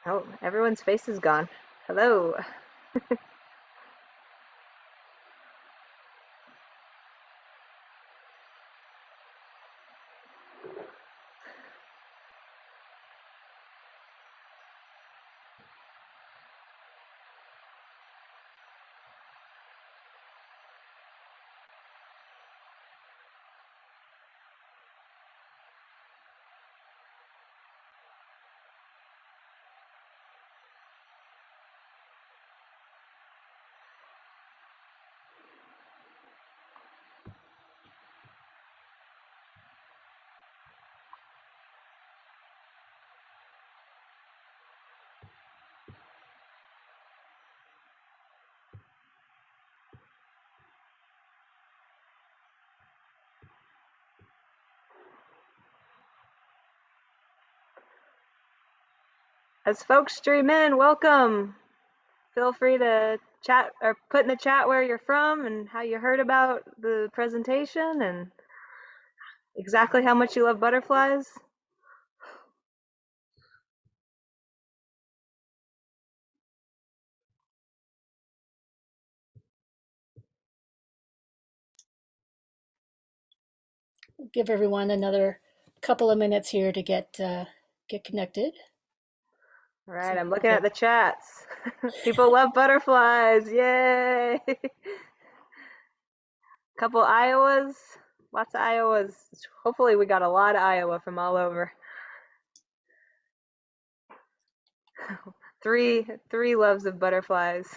Oh, everyone's face is gone. Hello. As folks stream in, welcome. Feel free to chat or put in the chat where you're from and how you heard about the presentation and exactly how much you love butterflies. Give everyone another couple of minutes here to get connected. All right, I'm looking at the chats. People love butterflies. Yay! Couple Iowas. Lots of Iowas. Hopefully we got a lot of Iowa from all over. Three loves of butterflies.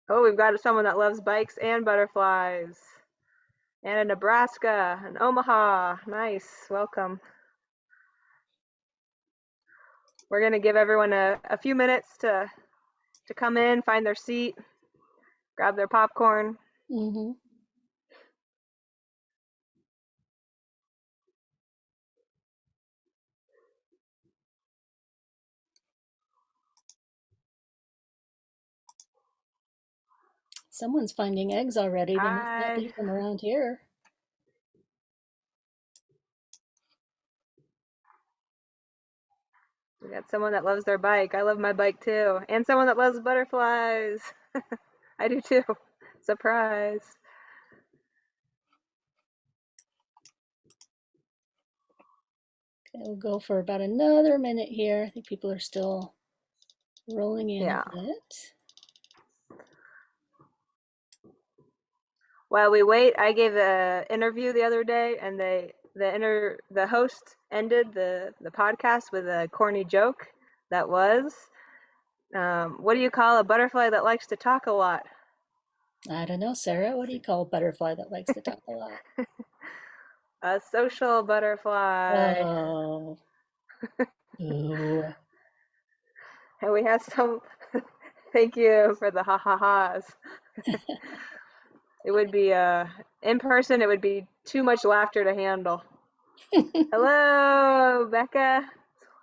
Oh, we've got someone that loves bikes and butterflies. And in Nebraska, and Omaha. Nice, welcome. We're gonna give everyone a few minutes to come in, find their seat, grab their popcorn. Mm-hmm. Someone's finding eggs already. They must not be from around here. We got someone that loves their bike. I love my bike too. And someone that loves butterflies. I do too. Surprise. Okay, we'll go for about another minute here. I think people are still rolling in a bit. While we wait, I gave an interview the other day, and the host ended the podcast with a corny joke that was, what do you call a butterfly that likes to talk a lot? I don't know, Sarah. What do you call a butterfly that likes to talk a lot? A social butterfly. Oh. Ooh. And we have some. Thank you for the ha ha ha's. It would be in person. It would be too much laughter to handle. Hello, Becca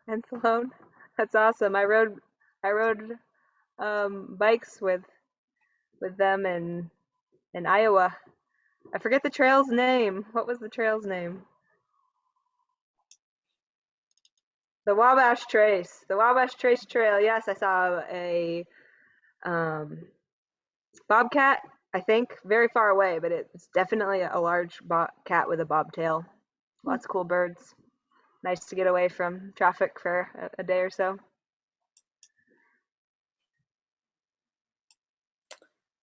and Sloan. That's awesome. I rode bikes with them in Iowa. I forget the trail's name. What was the trail's name? The Wabash Trace. The Wabash Trace Trail. Yes, I saw a um, bobcat. I think very far away, but it's definitely a large cat with a bobtail. Lots of cool birds. Nice to get away from traffic for a day or so.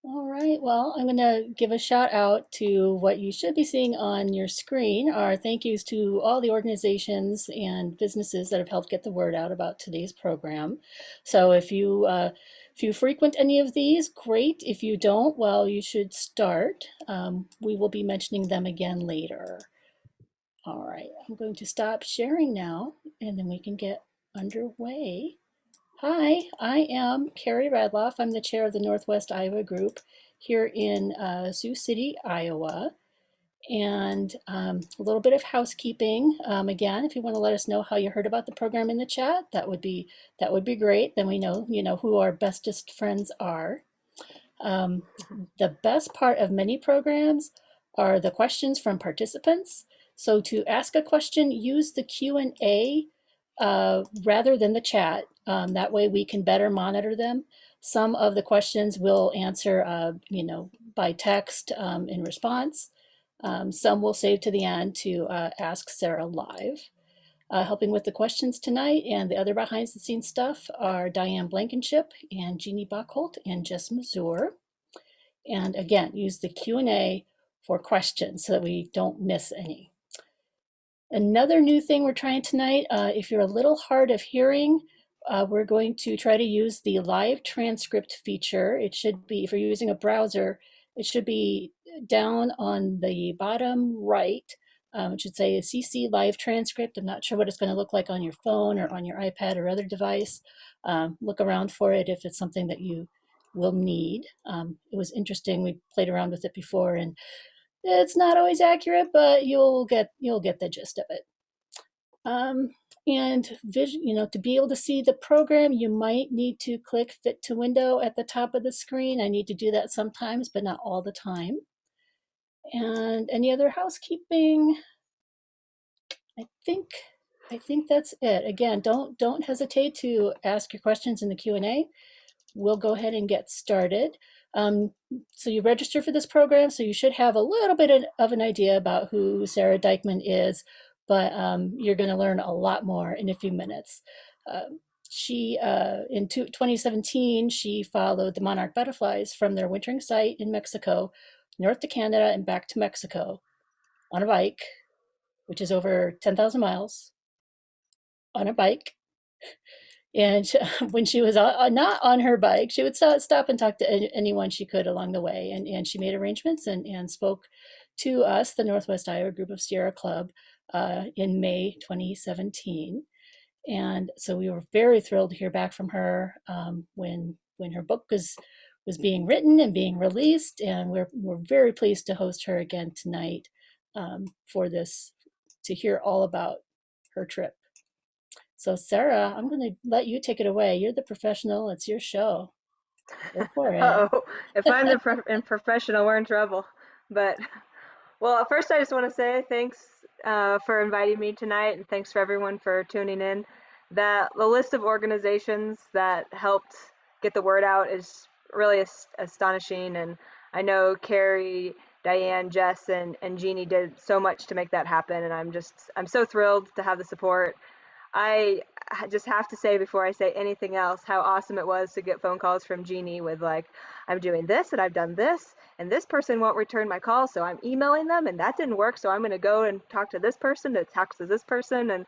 All right, well, I'm going to give a shout out to what you should be seeing on your screen. Our thank yous to all the organizations and businesses that have helped get the word out about today's program. So if you frequent any of these, great. If you don't, well, you should start. We will be mentioning them again later. All right, I'm going to stop sharing now, and then we can get underway. Hi, I am Carrie Radloff. I'm the chair of the Northwest Iowa Group here in Sioux City, Iowa. And a little bit of housekeeping. Again, if you want to let us know how you heard about the program in the chat, that would be great. Then we know who our bestest friends are. The best part of many programs are the questions from participants. So to ask a question, use the Q&A rather than the chat. That way we can better monitor them. Some of the questions we'll answer, by text in response. Some we'll save to the end to ask Sara live. Helping with the questions tonight and the other behind the scenes stuff are Diane Blankenship and Jeannie Buckholt and Jess Mazur. And again, use the Q&A for questions so that we don't miss any. Another new thing we're trying tonight, if you're a little hard of hearing, we're going to try to use the live transcript feature. It should be, if you're using a browser, it should be down on the bottom right. It should say CC live transcript. I'm not sure what it's going to look like on your phone or on your iPad or other device. Look around for it if it's something that you will need. It was interesting. We played around with it before, and it's not always accurate, but you'll get the gist of it. And to be able to see the program, you might need to click Fit to Window at the top of the screen. I need to do that sometimes, but not all the time. And any other housekeeping? I think that's it. Again, don't hesitate to ask your questions in the Q&A. We'll go ahead and get started. So you register for this program, so you should have a little bit of an idea about who Sara Dykman is, but you're going to learn a lot more in a few minutes. In 2017, she followed the monarch butterflies from their wintering site in Mexico, north to Canada and back to Mexico on a bike, which is over 10,000 miles on a bike. And when she was not on her bike, she would stop and talk to anyone she could along the way. And she made arrangements and spoke to us, the Northwest Iowa Group of Sierra Club, in May 2017. And so we were very thrilled to hear back from her when her book was being written and being released. And we're very pleased to host her again tonight for this, to hear all about her trip. So Sara, I'm going to let you take it away. You're the professional. It's your show. Go for it. Uh-oh. If I'm the professional, we're in trouble. But, well, first I just want to say thanks for inviting me tonight, and thanks for everyone for tuning in. The list of organizations that helped get the word out is really astonishing, and I know Carrie, Diane, Jess, and Jeannie did so much to make that happen, and I'm so thrilled to have the support. I just have to say before I say anything else how awesome it was to get phone calls from Jeannie with like, I'm doing this and I've done this and this person won't return my call, so I'm emailing them and that didn't work, so I'm going to go and talk to this person to talk to this person. And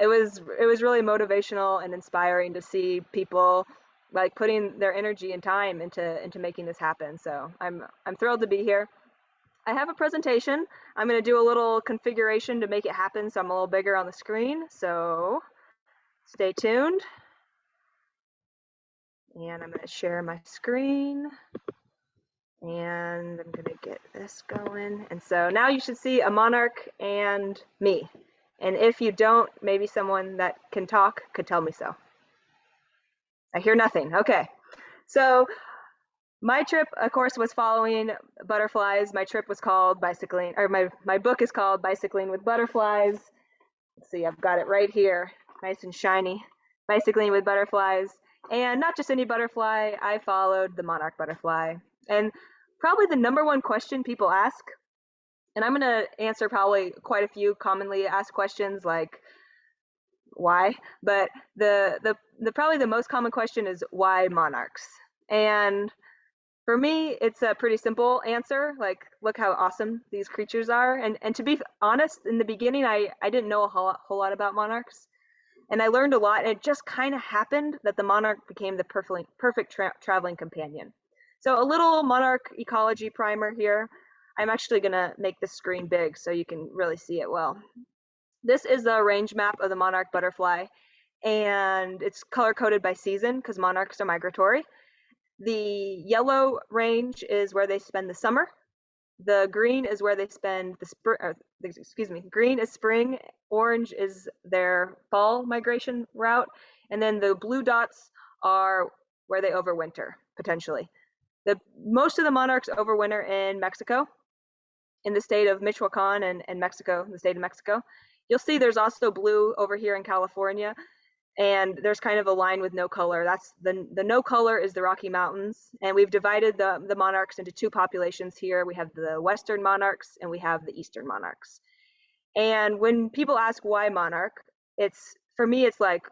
it was really motivational and inspiring to see people like putting their energy and time into making this happen. So I'm thrilled to be here. I have a presentation. I'm going to do a little configuration to make it happen so I'm a little bigger on the screen. So stay tuned. And I'm going to share my screen. And I'm going to get this going. And so now you should see a monarch and me. And if you don't, maybe someone that can talk could tell me so. I hear nothing. Okay. So my trip, of course, was following butterflies. My trip was called Bicycling, or my book is called Bicycling with Butterflies. Let's see, I've got it right here, nice and shiny. Bicycling with Butterflies. And not just any butterfly, I followed the monarch butterfly. And probably the number one question people ask, and I'm going to answer probably quite a few commonly asked questions like, why? But the probably the most common question is, why monarchs? And for me, it's a pretty simple answer. Like, look how awesome these creatures are. And to be honest, in the beginning, I didn't know a whole lot about monarchs. And I learned a lot. And it just kind of happened that the monarch became the perfect traveling companion. So a little monarch ecology primer here. I'm actually going to make the screen big so you can really see it well. This is the range map of the monarch butterfly. And it's color-coded by season because monarchs are migratory. The yellow range is where they spend the summer. The green is where they spend the spring, green is spring, orange is their fall migration route, and then the blue dots are where they overwinter, potentially. Most of the monarchs overwinter in Mexico, in the state of Michoacan and Mexico, the state of Mexico. You'll see there's also blue over here in California, and there's kind of a line with no color. That's the no color is the Rocky Mountains, and we've divided the monarchs into two populations here. We have the Western monarchs and we have the Eastern monarchs. And when people ask why monarch, it's for me, it's like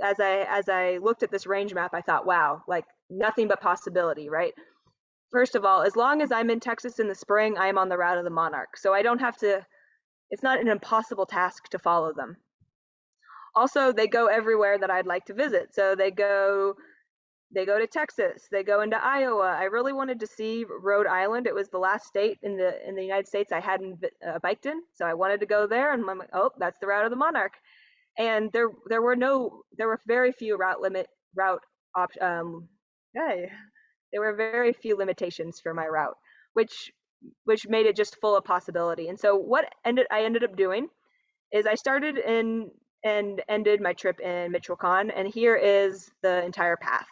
as I looked at this range map, I thought, wow, like nothing but possibility, right? First of all, as long as I'm in Texas in the spring, I am on the route of the monarch. So I don't have to, it's not an impossible task to follow them. Also, they go everywhere that I'd like to visit. So they go to Texas, they go into Iowa. I really wanted to see Rhode Island. It was the last state in the United States I hadn't biked in, so I wanted to go there, and I'm like, oh, that's the route of the monarch. And there were very few there were very few limitations for my route, which made it just full of possibility. And so what I ended up doing is I started in and ended my trip in Michoacan, and here is the entire path.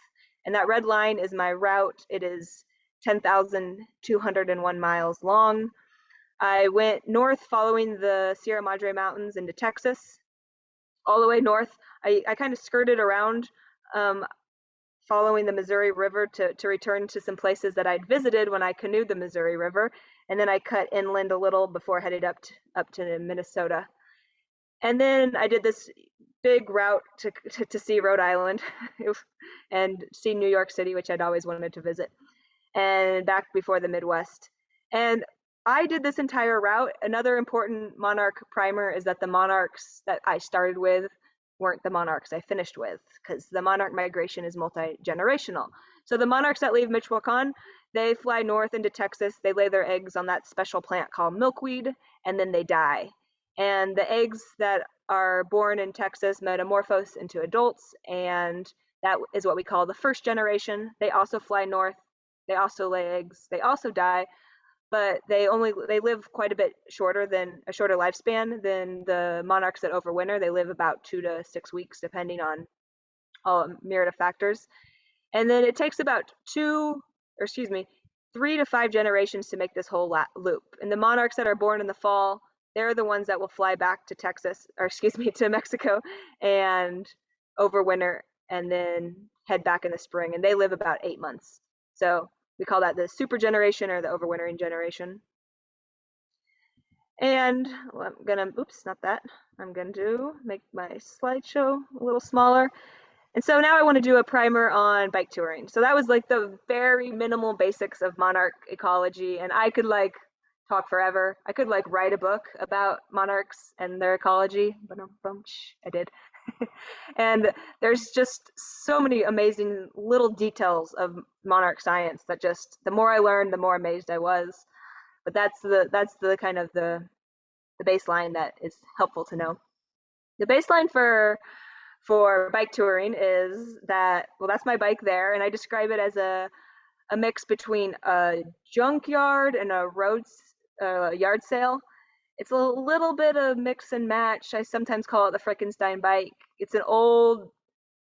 And that red line is my route. It is 10,201 miles long. I went north following the Sierra Madre Mountains into Texas, all the way north. I kind of skirted around following the Missouri River to return to some places that I'd visited when I canoed the Missouri River. And then I cut inland a little before headed up to Minnesota. And then I did this big route to see Rhode Island and see New York City, which I'd always wanted to visit, and back before the Midwest. And I did this entire route. Another important monarch primer is that the monarchs that I started with weren't the monarchs I finished with, because the monarch migration is multi-generational. So the monarchs that leave Michoacan, they fly north into Texas, they lay their eggs on that special plant called milkweed, and then they die. And the eggs that are born in Texas metamorphose into adults, and that is what we call the first generation. They also fly north, they also lay eggs, they also die, but they live quite a bit shorter lifespan than the monarchs that overwinter. They live about 2 to 6 weeks, depending on a myriad of factors. And then it takes about 3 to 5 generations to make this whole loop. And the monarchs that are born in the fall, they're the ones that will fly back to to Mexico and overwinter and then head back in the spring. And they live about 8 months. So we call that the super generation or the overwintering generation. And I'm going to make my slideshow a little smaller. And so now I want to do a primer on bike touring. So that was like the very minimal basics of monarch ecology. And I could talk forever. I could write a book about monarchs and their ecology. I did. And there's just so many amazing little details of monarch science that just, the more I learned, the more amazed I was. But that's the kind of the baseline that is helpful to know. The baseline for bike touring is that, well, that's my bike there, and I describe it as a mix between a junkyard and a yard sale. It's a little bit of mix and match. I sometimes call it the Frankenstein bike. It's an old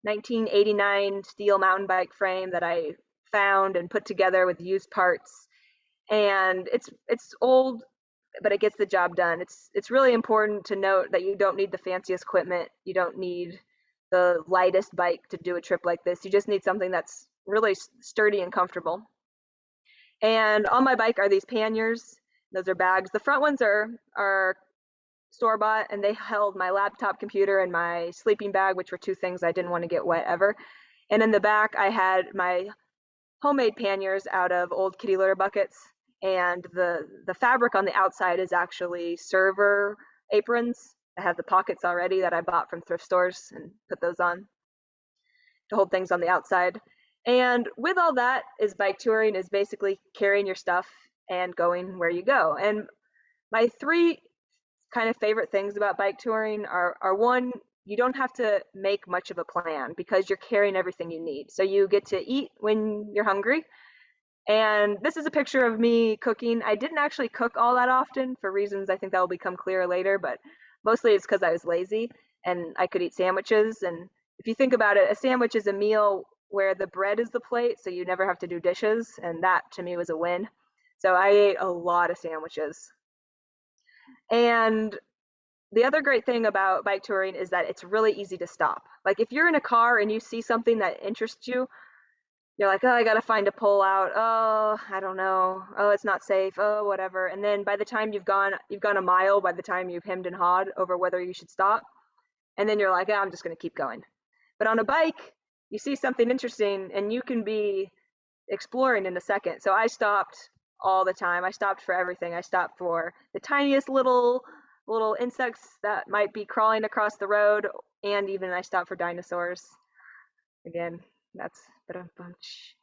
1989 steel mountain bike frame that I found and put together with used parts. And it's old, but it gets the job done. It's really important to note that you don't need the fanciest equipment. You don't need the lightest bike to do a trip like this. You just need something that's really sturdy and comfortable. And on my bike are these panniers. Those are bags. The front ones are store-bought, and they held my laptop computer and my sleeping bag, which were two things I didn't want to get wet ever. And in the back, I had my homemade panniers out of old kitty litter buckets. And the fabric on the outside is actually server aprons. I have the pockets already that I bought from thrift stores and put those on to hold things on the outside. And with all that is bike touring is basically carrying your stuff and going where you go. And my three kind of favorite things about bike touring are one, you don't have to make much of a plan because you're carrying everything you need. So you get to eat when you're hungry. And this is a picture of me cooking. I didn't actually cook all that often for reasons I think that will become clear later, but mostly it's because I was lazy and I could eat sandwiches. And if you think about it, a sandwich is a meal where the bread is the plate, so you never have to do dishes. And that to me was a win. So I ate a lot of sandwiches. And the other great thing about bike touring is that it's really easy to stop. Like if you're in a car and you see something that interests you, you're like, oh, I gotta find a pull out. Oh, I don't know. Oh, it's not safe. Oh, whatever. And then by the time you've gone a mile by the time you've hemmed and hawed over whether you should stop. And then you're like, oh, I'm just gonna keep going. But on a bike, you see something interesting and you can be exploring in a second. So I stopped all the time. I stopped for everything. I stopped for the tiniest little insects that might be crawling across the road, and even I stopped for dinosaurs. Again, that's a bunch.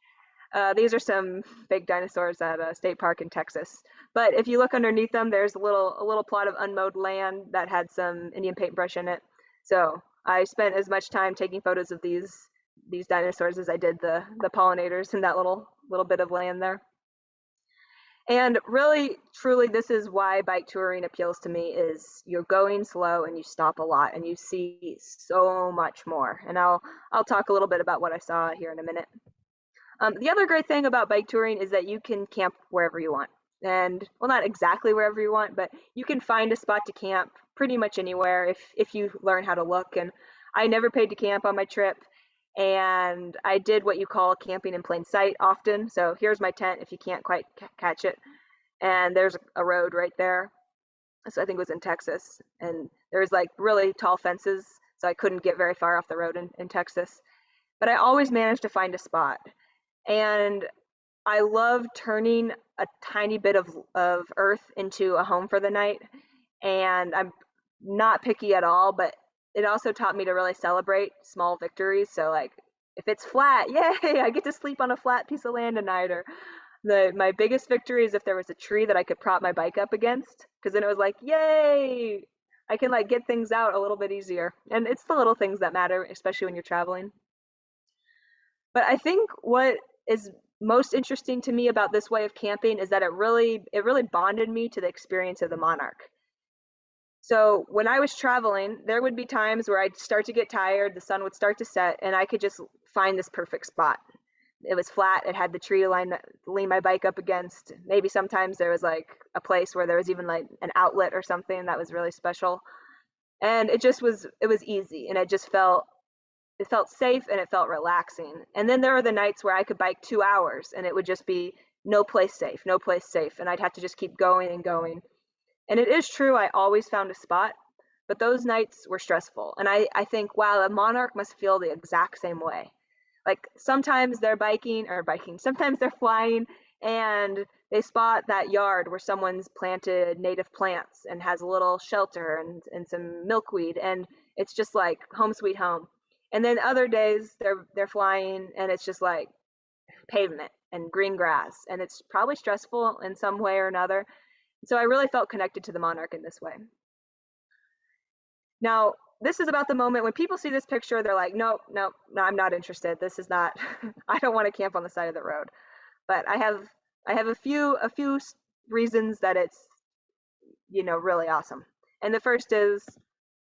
These are some fake dinosaurs at a state park in Texas. But if you look underneath them, there's a little plot of unmowed land that had some Indian paintbrush in it. So I spent as much time taking photos of these dinosaurs as I did the pollinators in that little bit of land there. And really, truly, this is why bike touring appeals to me is you're going slow and you stop a lot and you see so much more. And I'll talk a little bit about what I saw here in a minute. The other great thing about bike touring is that you can camp wherever you want. And well, not exactly wherever you want, but you can find a spot to camp pretty much anywhere if you learn how to look. And I never paid to camp on my trip. And I did what you call camping in plain sight often. So here's my tent if you can't quite catch it. And there's a road right there. So I think it was in Texas. And there's like really tall fences. So I couldn't get very far off the road in Texas. But I always managed to find a spot. And I love turning a tiny bit of earth into a home for the night. And I'm not picky at all, but it also taught me to really celebrate small victories. So like if it's flat, yay, I get to sleep on a flat piece of land tonight. Or my biggest victory is if there was a tree that I could prop my bike up against, because then it was like, yay, I can like get things out a little bit easier. And it's the little things that matter, especially when you're traveling. But I think what is most interesting to me about this way of camping is that it really bonded me to the experience of the Monarch. So when I was traveling, there would be times where I'd start to get tired, the sun would start to set, and I could just find this perfect spot. It was flat, it had the tree to lean my bike up against. Maybe sometimes there was like a place where there was even like an outlet or something that was really special. And it was easy, and it felt safe and it felt relaxing. And then there were the nights where I could bike 2 hours and it would just be no place safe, no place safe. And I'd have to just keep going and going. And it is true, I always found a spot, but those nights were stressful. And I think, wow, a Monarch must feel the exact same way. Like sometimes they're sometimes they're flying and they spot that yard where someone's planted native plants and has a little shelter and some milkweed. And it's just like home sweet home. And then other days they're flying and it's just like pavement and green grass and it's probably stressful in some way or another. So I really felt connected to the Monarch in this way. Now, this is about the moment when people see this picture, they're like, nope, nope, no, I'm not interested. This is not, I don't want to camp on the side of the road. But I have a few reasons that it's, really awesome. And the first is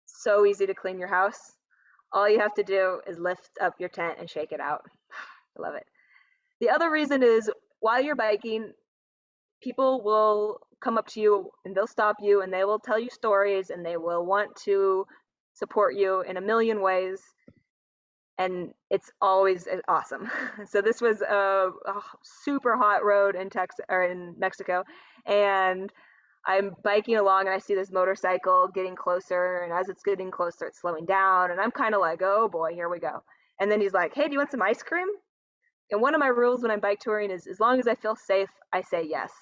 so easy to clean your house. All you have to do is lift up your tent and shake it out. I love it. The other reason is while you're biking, people will come up to you and they'll stop you and they will tell you stories and they will want to support you in a million ways. And it's always awesome. So this was a super hot road in Texas or in Mexico, and I'm biking along and I see this motorcycle getting closer, and as it's getting closer, it's slowing down, and I'm kind of like, oh boy, here we go. And then he's like, hey, do you want some ice cream? And one of my rules when I'm bike touring is as long as I feel safe, I say yes.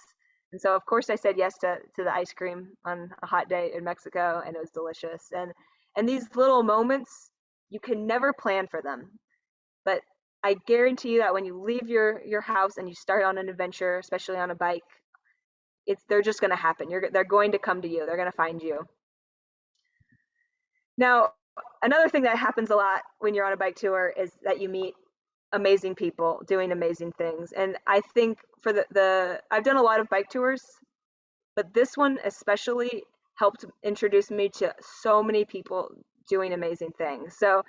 And so of course I said yes to the ice cream on a hot day in Mexico, and it was delicious. And these little moments, you can never plan for them. But I guarantee you that when you leave your house and you start on an adventure, especially on a bike, they're just going to happen. They're going to come to you. They're going to find you. Now, another thing that happens a lot when you're on a bike tour is that you meet amazing people doing amazing things. And I think for I've done a lot of bike tours, but this one especially helped introduce me to so many people doing amazing things. So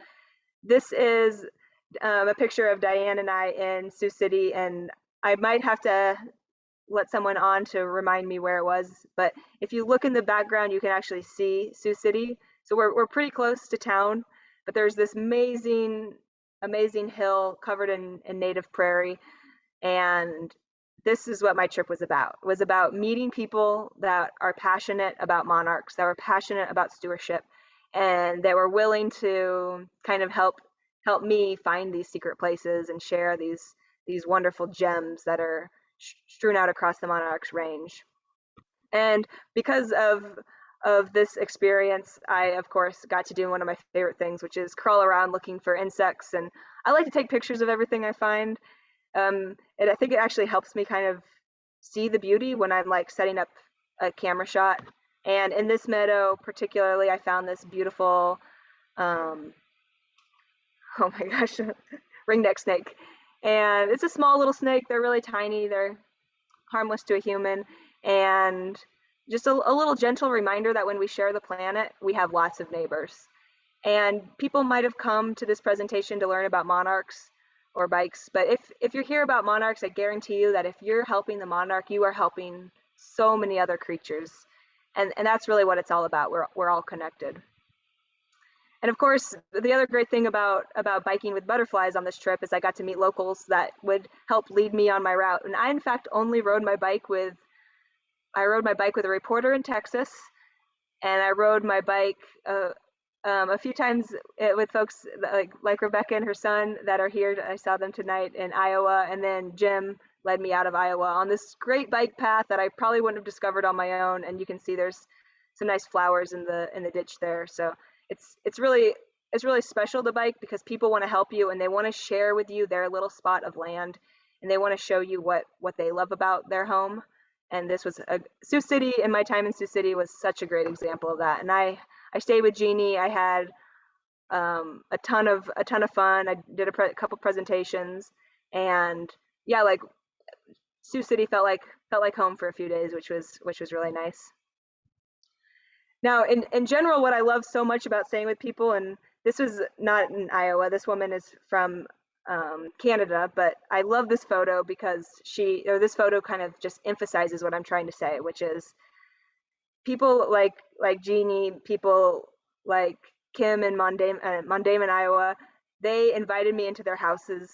this is a picture of Diane and I in Sioux City, and I might have to let someone on to remind me where it was. But if you look in the background, you can actually see Sioux City. So we're pretty close to town, but there's this amazing hill covered in native prairie. And this is what my trip was about. It was about meeting people that are passionate about monarchs, that were passionate about stewardship, and that were willing to kind of help me find these secret places and share these wonderful gems that are strewn out across the monarch's range. And because of this experience, I of course got to do one of my favorite things, which is crawl around looking for insects. And I like to take pictures of everything I find. And I think it actually helps me kind of see the beauty when I'm like setting up a camera shot. And in this meadow, particularly, I found this beautiful, um, oh my gosh, ringneck snake. And it's a small little snake. They're really tiny. They're harmless to a human. And just a little gentle reminder that when we share the planet, we have lots of neighbors. And people might have come to this presentation to learn about monarchs or bikes, but if you're here about monarchs, I guarantee you that if you're helping the monarch, you are helping so many other creatures. And that's really what it's all about. We're all connected. And of course, the other great thing about biking with butterflies on this trip is I got to meet locals that would help lead me on my route. And I, in fact, only rode my bike with a reporter in Texas, and I rode my bike a few times with folks like Rebecca and her son that are here. I saw them tonight in Iowa, and then Jim led me out of Iowa on this great bike path that I probably wouldn't have discovered on my own. And you can see there's some nice flowers in the ditch there. So it's really special to bike because people want to help you and they want to share with you their little spot of land, and they want to show you what they love about their home. And this was Sioux City, and my time in Sioux City was such a great example of that. And I stayed with Jeannie. I had a ton of fun. I did a couple presentations, and yeah, like Sioux City felt like home for a few days, which was really nice. Now, in general, what I love so much about staying with people, and this was not in Iowa. This woman is from Canada, but I love this photo because this photo kind of just emphasizes what I'm trying to say, which is people like Jeannie, people like Kim and Mondame in Iowa. They invited me into their houses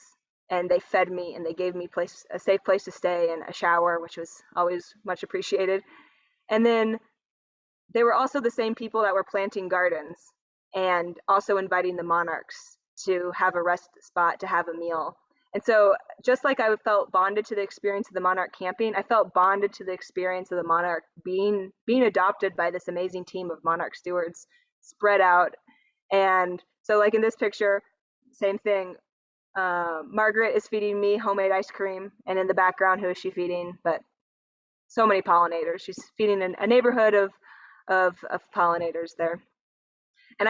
and they fed me and they gave me a safe place to stay and a shower, which was always much appreciated. And then they were also the same people that were planting gardens and also inviting the monarchs to have a rest spot, to have a meal. And so just like I felt bonded to the experience of the monarch camping, I felt bonded to the experience of the monarch being adopted by this amazing team of monarch stewards spread out. And so like in this picture, same thing. Margaret is feeding me homemade ice cream, and in the background, who is she feeding? But so many pollinators. She's feeding a neighborhood of pollinators there. And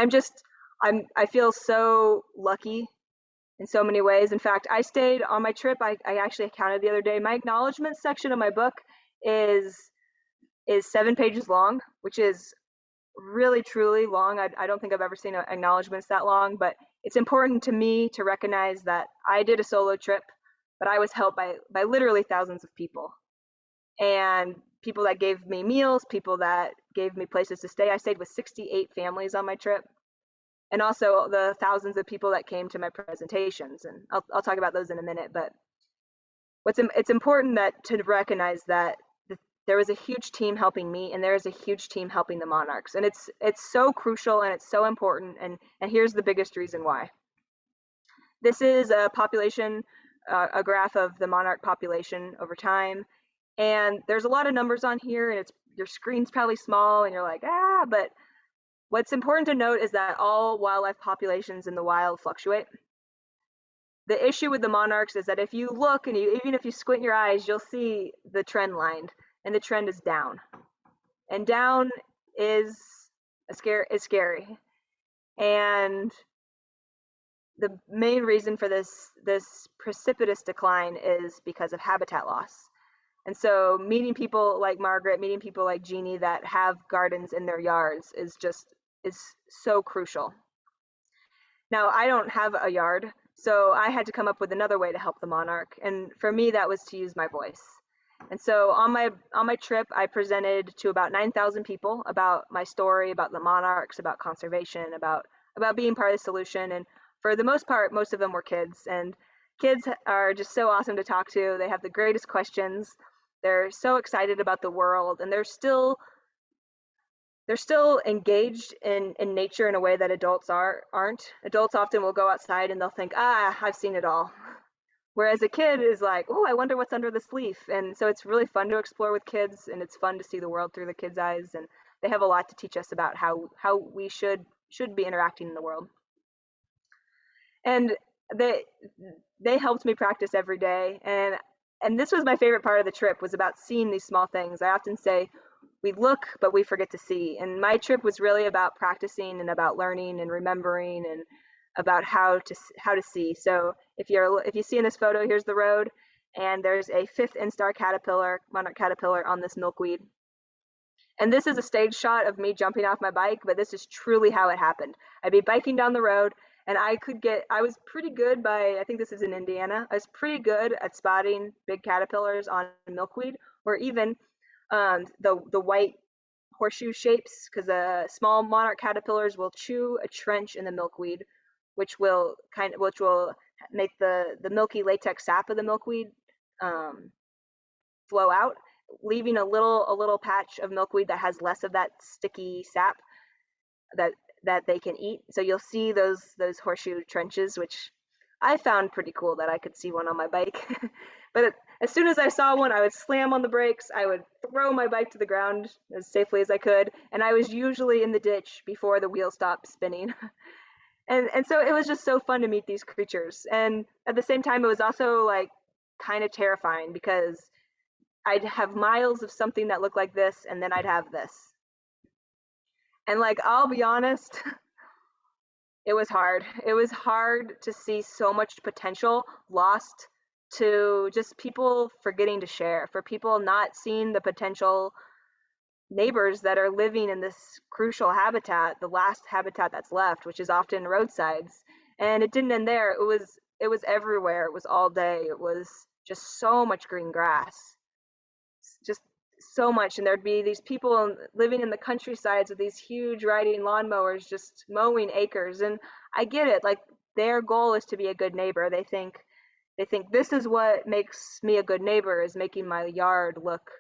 I feel so lucky in so many ways. In fact, I stayed on my trip. I actually counted the other day. My acknowledgement section of my book is 7 pages long, which is really, truly long. I don't think I've ever seen acknowledgments that long, but it's important to me to recognize that I did a solo trip, but I was helped by literally thousands of people. And people that gave me meals, people that gave me places to stay. I stayed with 68 families on my trip. And also the thousands of people that came to my presentations. And I'll talk about those in a minute. But it's important to recognize that there was a huge team helping me, and there is a huge team helping the monarchs. And it's so crucial and it's so important. And here's the biggest reason why. This is a population, a graph of the monarch population over time. And there's a lot of numbers on here, and your screen's probably small, and you're like, but what's important to note is that all wildlife populations in the wild fluctuate. The issue with the monarchs is that if you look, and even if you squint your eyes, you'll see the trend line, and the trend is down. And down is scary. And the main reason for this precipitous decline is because of habitat loss. And so meeting people like Margaret, meeting people like Jeannie that have gardens in their yards is so crucial. Now, I don't have a yard, so I had to come up with another way to help the monarch. And for me, that was to use my voice. And so on my trip, I presented to about 9,000 people about my story, about the monarchs, about conservation, about being part of the solution. And for the most part, most of them were kids. And kids are just so awesome to talk to. They have the greatest questions. They're so excited about the world, and they're still engaged in nature in a way that adults aren't. Adults often will go outside and they'll think, I've seen it all. Whereas a kid is like, oh, I wonder what's under this leaf. And so it's really fun to explore with kids, and it's fun to see the world through the kids' eyes. And they have a lot to teach us about how we should be interacting in the world. And they they helped me practice every day. And this was my favorite part of the trip, was about seeing these small things. I often say we look, but we forget to see. And my trip was really about practicing and about learning and remembering and about how to see. So if you see in this photo, here's the road, and there's a fifth instar caterpillar, monarch caterpillar, on this milkweed. And this is a stage shot of me jumping off my bike, but this is truly how it happened. I'd be biking down the road, and I was pretty good I think this is in Indiana, I was pretty good at spotting big caterpillars on milkweed, or even the white horseshoe shapes, because the small monarch caterpillars will chew a trench in the milkweed, which will make the milky latex sap of the milkweed um, flow out, leaving a little patch of milkweed that has less of that sticky sap that that they can eat. So you'll see those horseshoe trenches, which I found pretty cool that I could see one on my bike. But as soon as I saw one, I would slam on the brakes, I would throw my bike to the ground as safely as I could, and I was usually in the ditch before the wheel stopped spinning. And so it was just so fun to meet these creatures. And at the same time, it was also like kind of terrifying, because I'd have miles of something that looked like this, and then I'd have this. And like, I'll be honest, it was hard. It was hard to see so much potential lost to just people forgetting to share, for people not seeing the potential neighbors that are living in this crucial habitat, the last habitat that's left, which is often roadsides. And it didn't end there. It was everywhere. It was all day. It was just so much green grass, just so much. And there'd be these people living in the countrysides with these huge riding lawnmowers just mowing acres. And I get it. Like, their goal is to be a good neighbor. They think this is what makes me a good neighbor, is making my yard look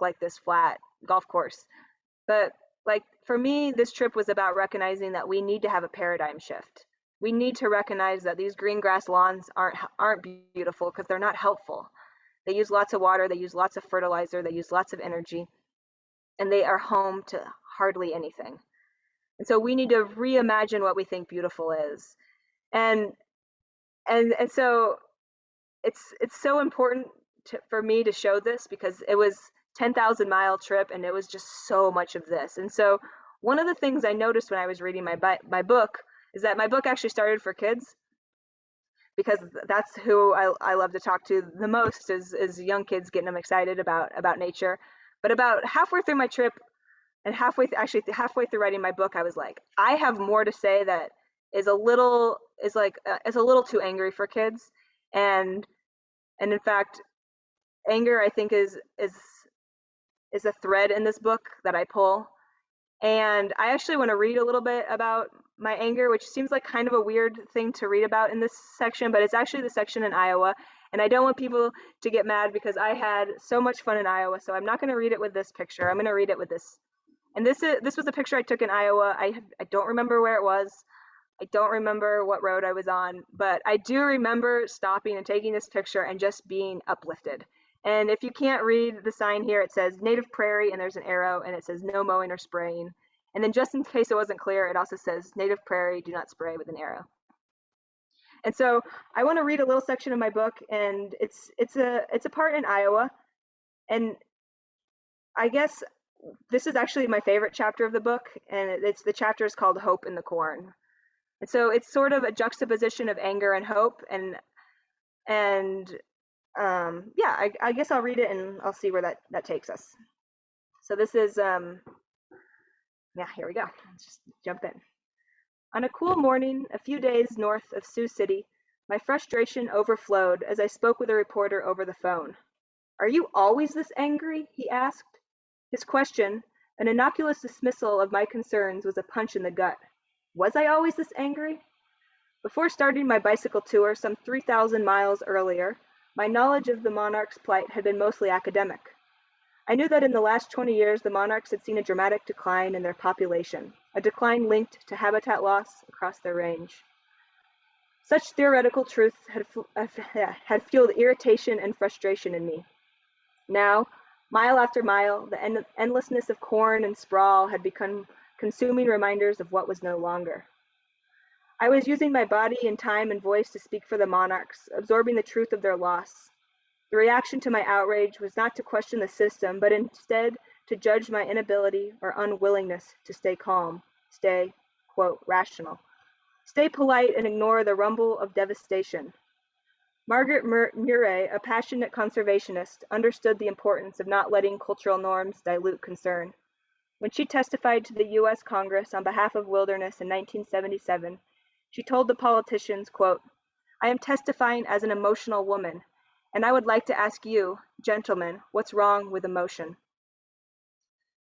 like this flat golf course. But like, for me, this trip was about recognizing that we need to have a paradigm shift. We need to recognize that these green grass lawns aren't beautiful because they're not helpful. They use lots of water, they use lots of fertilizer, they use lots of energy, and they are home to hardly anything. And so we need to reimagine what we think beautiful is. And so it's so important for me to show this, because it was 10,000-mile trip, and it was just so much of this. And so one of the things I noticed when I was reading my book is that my book actually started for kids, because that's who I love to talk to the most, is young kids, getting them excited about nature. But about halfway through my trip, and halfway through writing my book, I was like, I have more to say that is a little too angry for kids. And in fact, anger, I think, is a thread in this book that I pull. And I actually want to read a little bit about my anger, which seems like kind of a weird thing to read about in this section, but it's actually the section in Iowa. And I don't want people to get mad, because I had so much fun in Iowa. So I'm not going to read it with this picture. I'm going to read it with this. And this was a picture I took in Iowa. I don't remember where it was. I don't remember what road I was on, but I do remember stopping and taking this picture and just being uplifted. And if you can't read the sign here, it says native prairie, and there's an arrow, and it says no mowing or spraying. And then, just in case it wasn't clear, it also says native prairie, do not spray, with an arrow. And so I want to read a little section of my book, and it's a part in Iowa. And I guess this is actually my favorite chapter of the book, and the chapter is called Hope in the Corn. And so it's sort of a juxtaposition of anger and hope, and yeah, I guess I'll read it and I'll see where that takes us. So this is yeah, here we go. Let's just jump in. On a cool morning, a few days north of Sioux City, my frustration overflowed as I spoke with a reporter over the phone. "Are you always this angry?" he asked. His question, an innocuous dismissal of my concerns, was a punch in the gut. Was I always this angry? Before starting my bicycle tour some 3,000 miles earlier, my knowledge of the monarch's plight had been mostly academic. I knew that in the last 20 years the monarchs had seen a dramatic decline in their population, a decline linked to habitat loss across their range. Such theoretical truth had fueled irritation and frustration in me. Now, mile after mile, the endlessness of corn and sprawl had become consuming reminders of what was no longer. I was using my body and time and voice to speak for the monarchs, absorbing the truth of their loss. The reaction to my outrage was not to question the system, but instead to judge my inability or unwillingness to stay calm, stay, quote, rational, stay polite and ignore the rumble of devastation. Margaret Murray, a passionate conservationist, understood the importance of not letting cultural norms dilute concern. When she testified to the U.S. Congress on behalf of wilderness in 1977, she told the politicians, quote, "I am testifying as an emotional woman, and I would like to ask you, gentlemen, what's wrong with emotion?"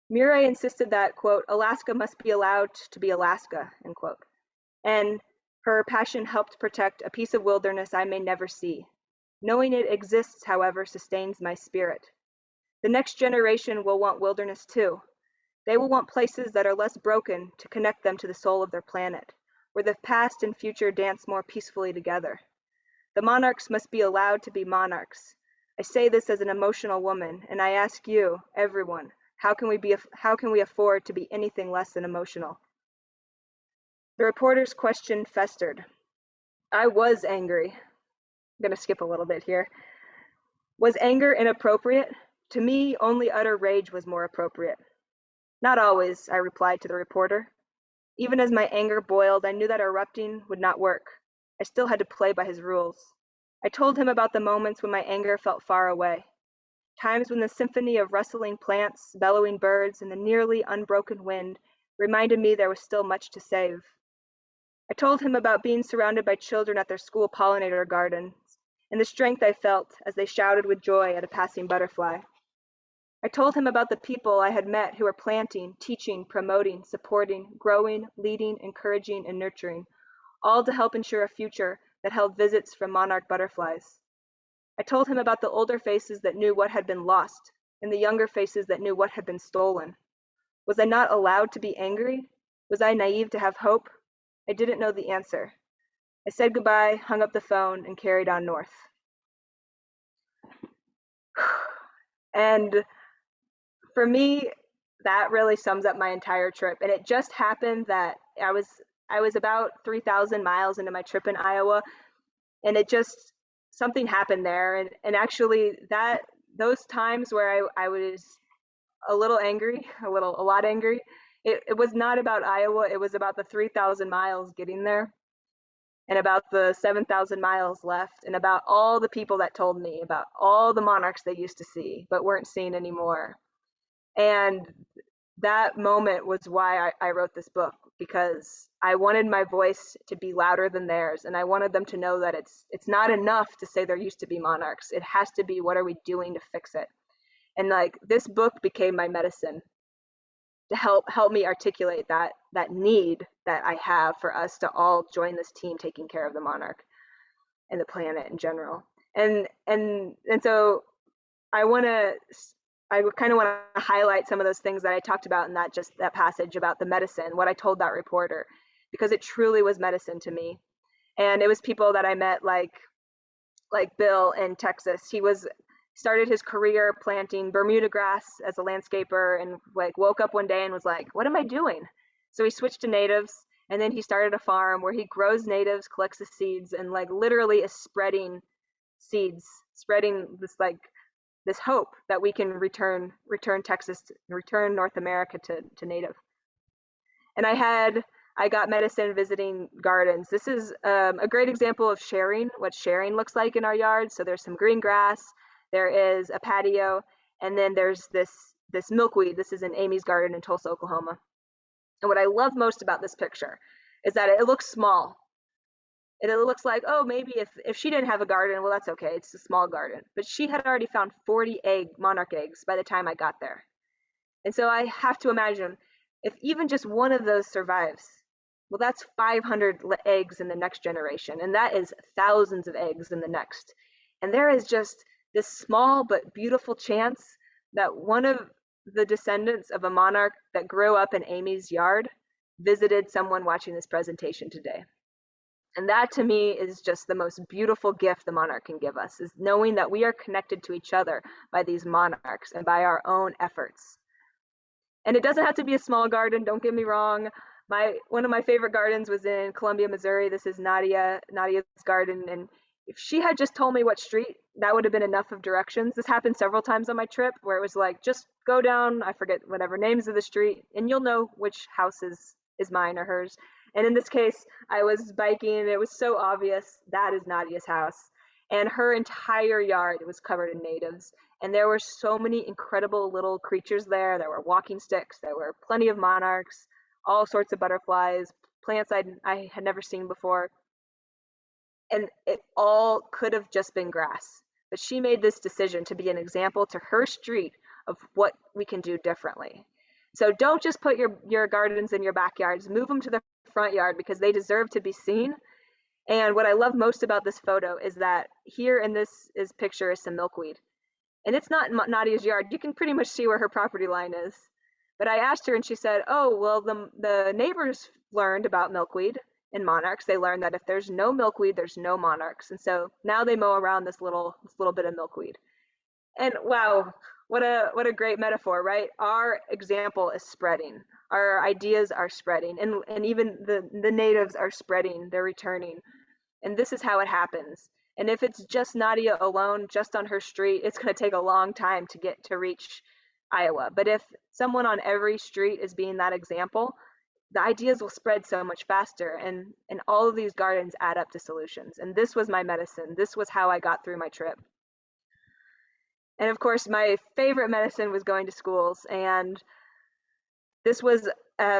Murray insisted that, quote, "Alaska must be allowed to be Alaska," end quote, and her passion helped protect a piece of wilderness I may never see. Knowing it exists, however, sustains my spirit. The next generation will want wilderness too. They will want places that are less broken to connect them to the soul of their planet, where the past and future dance more peacefully together. The monarchs must be allowed to be monarchs. I say this as an emotional woman, and I ask you, everyone, how can we afford to be anything less than emotional? The reporter's question festered. I was angry. I'm going to skip a little bit here. Was anger inappropriate? To me, only utter rage was more appropriate. Not always, I replied to the reporter. Even as my anger boiled, I knew that erupting would not work. I still had to play by his rules. I told him about the moments when my anger felt far away. Times when the symphony of rustling plants, bellowing birds, and the nearly unbroken wind reminded me there was still much to save. I told him about being surrounded by children at their school pollinator gardens, and the strength I felt as they shouted with joy at a passing butterfly. I told him about the people I had met who were planting, teaching, promoting, supporting, growing, leading, encouraging, and nurturing, all to help ensure a future that held visits from monarch butterflies. I told him about the older faces that knew what had been lost, and the younger faces that knew what had been stolen. Was I not allowed to be angry? Was I naive to have hope? I didn't know the answer. I said goodbye, hung up the phone, and carried on north. And for me, that really sums up my entire trip. And it just happened that I was about 3,000 miles into my trip in Iowa, and it just something happened there. And actually, that those times where I was a little angry, a lot angry, it was not about Iowa. It was about the 3,000 miles getting there, and about the 7,000 miles left, and about all the people that told me about all the monarchs they used to see but weren't seeing anymore. And that moment was why I wrote this book, because I wanted my voice to be louder than theirs, and I wanted them to know that it's not enough to say there used to be monarchs. It has to be, what are we doing to fix it? And like, this book became my medicine to help me articulate that need that I have for us to all join this team taking care of the monarch and the planet in general. And so I want to I kind of want to highlight some of those things that I talked about in that passage about the medicine, what I told that reporter, because it truly was medicine to me. And it was people that I met, like Bill in Texas. He started his career planting Bermuda grass as a landscaper, and like woke up one day and was like, what am I doing? So he switched to natives, and then he started a farm where he grows natives, collects the seeds, and like literally is spreading seeds, spreading this hope that we can return Texas, return North America to native. And I got medicine visiting gardens. This is a great example of sharing, what sharing looks like in our yard. So there's some green grass, there is a patio, and then there's this milkweed. This is in Amy's garden in Tulsa, Oklahoma. And what I love most about this picture is that it looks small, And it looks like, oh, maybe if she didn't have a garden, well, that's okay. It's a small garden. But she had already found 40 monarch eggs by the time I got there. And so I have to imagine if even just one of those survives, well, that's 500 eggs in the next generation. And that is thousands of eggs in the next. And there is just this small but beautiful chance that one of the descendants of a monarch that grew up in Amy's yard visited someone watching this presentation today. And that to me is just the most beautiful gift the monarch can give us, is knowing that we are connected to each other by these monarchs and by our own efforts. And it doesn't have to be a small garden, don't get me wrong. One of my favorite gardens was in Columbia, Missouri. This is Nadia's garden, and if she had just told me what street, that would have been enough of directions. This happened several times on my trip where it was like, just go down, I forget whatever names of the street, and you'll know which house is mine or hers. And in this case, I was biking and it was so obvious that is Nadia's house. And her entire yard was covered in natives. And there were so many incredible little creatures there. There were walking sticks, there were plenty of monarchs, all sorts of butterflies, plants I had never seen before. And it all could have just been grass. But she made this decision to be an example to her street of what we can do differently. So don't just put your gardens in your backyards, move them to the front yard because they deserve to be seen. And what I love most about this photo is that here in this picture is some milkweed. And it's not in Nadia's yard. You can pretty much see where her property line is. But I asked her and she said, oh, well, the neighbors learned about milkweed and monarchs. They learned that if there's no milkweed, there's no monarchs. And so now they mow around this little bit of milkweed. And wow, what a great metaphor, right? Our example is spreading. Our ideas are spreading. And even the natives are spreading. They're returning. And this is how it happens. And if it's just Nadia alone, just on her street, it's going to take a long time to reach Iowa. But if someone on every street is being that example, the ideas will spread so much faster. And all of these gardens add up to solutions. And this was my medicine. This was how I got through my trip. And of course, my favorite medicine was going to schools. And this was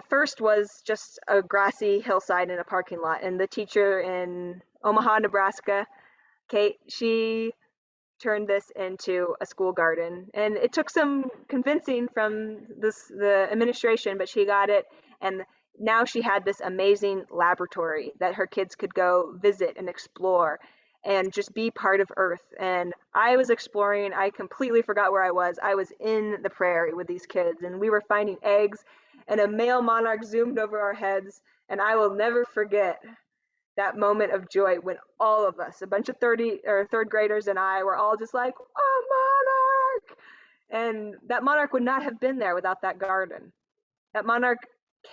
first was just a grassy hillside in a parking lot. And the teacher in Omaha, Nebraska, Kate, she turned this into a school garden. And it took some convincing from the administration, but she got it. And now she had this amazing laboratory that her kids could go visit and explore and just be part of Earth. And I was exploring, I completely forgot where I was. I was in the prairie with these kids, and we were finding eggs, and a male monarch zoomed over our heads. And I will never forget that moment of joy when all of us, a bunch of third graders and I, were all just like, oh, monarch! And that monarch would not have been there without that garden. That monarch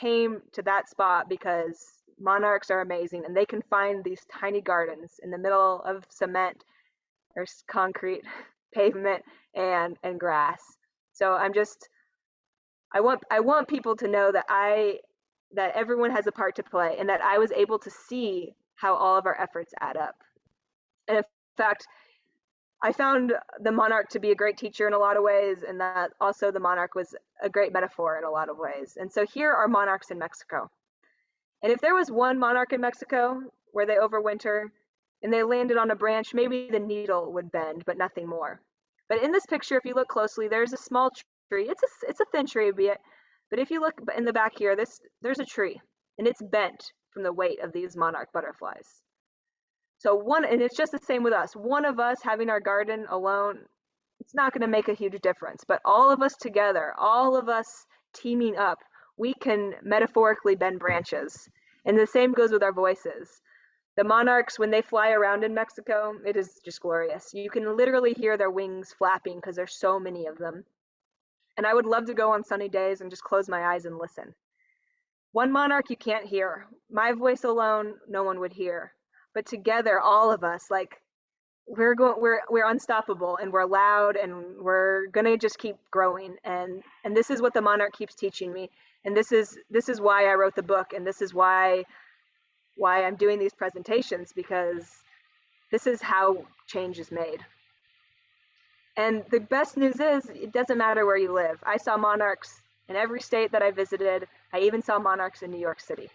came to that spot because monarchs are amazing and they can find these tiny gardens in the middle of cement or concrete pavement and grass. So I want people to know that everyone has a part to play and that I was able to see how all of our efforts add up. And in fact, I found the monarch to be a great teacher in a lot of ways, and that also the monarch was a great metaphor in a lot of ways. And so here are monarchs in Mexico. And if there was one monarch in Mexico where they overwinter and they landed on a branch, maybe the needle would bend, but nothing more. But in this picture, if you look closely, there's a small tree. It's a thin tree, but if you look in the back here, there's a tree, and it's bent from the weight of these monarch butterflies. So and it's just the same with us. One of us having our garden alone, it's not going to make a huge difference. But all of us together, all of us teaming up, we can metaphorically bend branches. And the same goes with our voices. The monarchs, when they fly around in Mexico, it is just glorious. You can literally hear their wings flapping because there's so many of them. And I would love to go on sunny days and just close my eyes and listen. One monarch you can't hear. My voice alone, no one would hear. But together, all of us, like, we're unstoppable, and we're loud, and we're gonna just keep growing. And this is what the monarch keeps teaching me. And this is why I wrote the book, and this is why I'm doing these presentations, because this is how change is made. And the best news is, it doesn't matter where you live. I saw monarchs in every state that I visited. I even saw monarchs in New York City.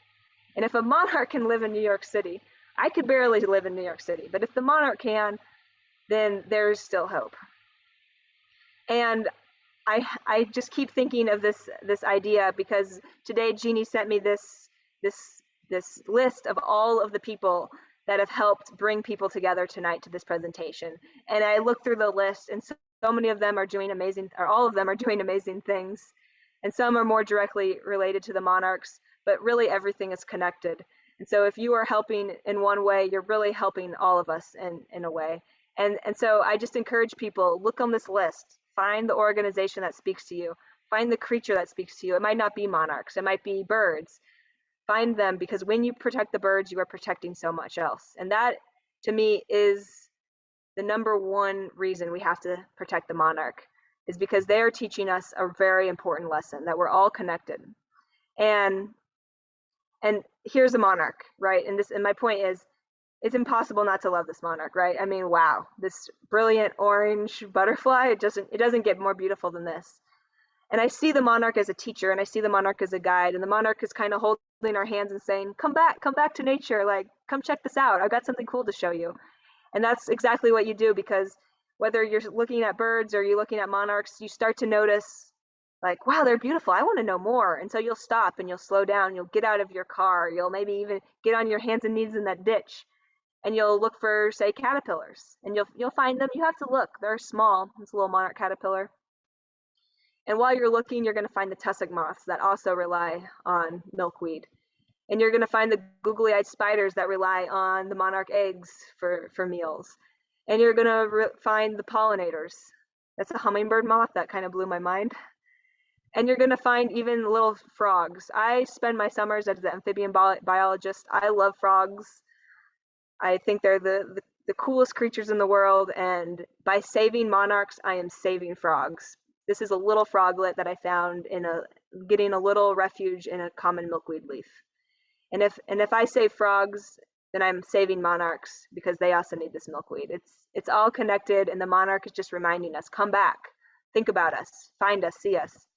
And if a monarch can live in New York City, I could barely live in New York City, but if the Monarch can, then there's still hope. And I just keep thinking of this idea because today Jeannie sent me this this list of all of the people that have helped bring people together tonight to this presentation. And I looked through the list, and so many of them are doing amazing, or all of them are doing amazing things. And some are more directly related to the Monarchs, but really everything is connected. And so if you are helping in one way, you're really helping all of us in a way. And so I just encourage people, look on this list, find the organization that speaks to you, find the creature that speaks to you. It might not be monarchs, it might be birds. Find them, because when you protect the birds, you are protecting so much else. And that, to me, is the number one reason we have to protect the monarch, is because they are teaching us a very important lesson, that we're all connected. And here's a monarch, right? And my point is, it's impossible not to love this monarch, right? I mean, wow, this brilliant orange butterfly, it doesn't get more beautiful than this. And I see the monarch as a teacher, and I see the monarch as a guide, and the monarch is kind of holding our hands and saying, come back to nature, like, come check this out. I've got something cool to show you. And that's exactly what you do, because whether you're looking at birds or you're looking at monarchs, you start to notice, like, wow, they're beautiful. I want to know more. And so you'll stop and you'll slow down. You'll get out of your car. You'll maybe even get on your hands and knees in that ditch, and you'll look for, say, caterpillars, and you'll find them. You have to look. They're small. It's a little monarch caterpillar. And while you're looking, you're going to find the tussock moths that also rely on milkweed. And you're going to find the googly-eyed spiders that rely on the monarch eggs for meals. And you're going to find the pollinators. That's a hummingbird moth. That kind of blew my mind. And you're going to find even little frogs. I spend my summers as an amphibian biologist. I love frogs. I think they're the coolest creatures in the world. And by saving monarchs, I am saving frogs. This is a little froglet that I found getting a little refuge in a common milkweed leaf. And if I save frogs, then I'm saving monarchs, because they also need this milkweed. It's all connected, and the monarch is just reminding us, come back, think about us, find us, see us.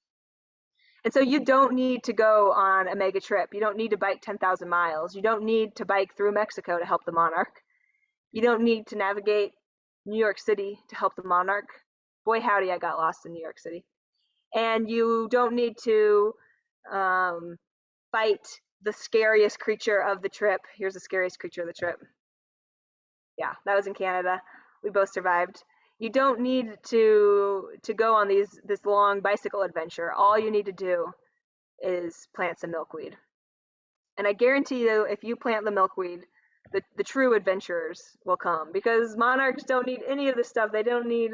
And so you don't need to go on a mega trip. You don't need to bike 10,000 miles. You don't need to bike through Mexico to help the monarch. You don't need to navigate New York City to help the monarch. Boy, howdy, I got lost in New York City. And you don't need to fight the scariest creature of the trip. Here's the scariest creature of the trip. Yeah, that was in Canada. We both survived. You don't need to go on this long bicycle adventure. All you need to do is plant some milkweed. And I guarantee you, if you plant the milkweed, the true adventurers will come, because monarchs don't need any of this stuff. They don't need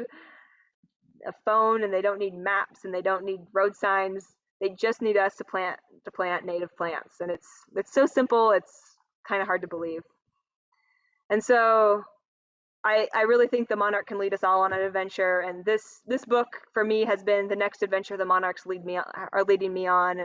a phone, and they don't need maps, and they don't need road signs. They just need us to plant native plants. And it's so simple, it's kind of hard to believe. And so I really think the monarch can lead us all on an adventure. And this book for me has been the next adventure the monarchs are leading me on.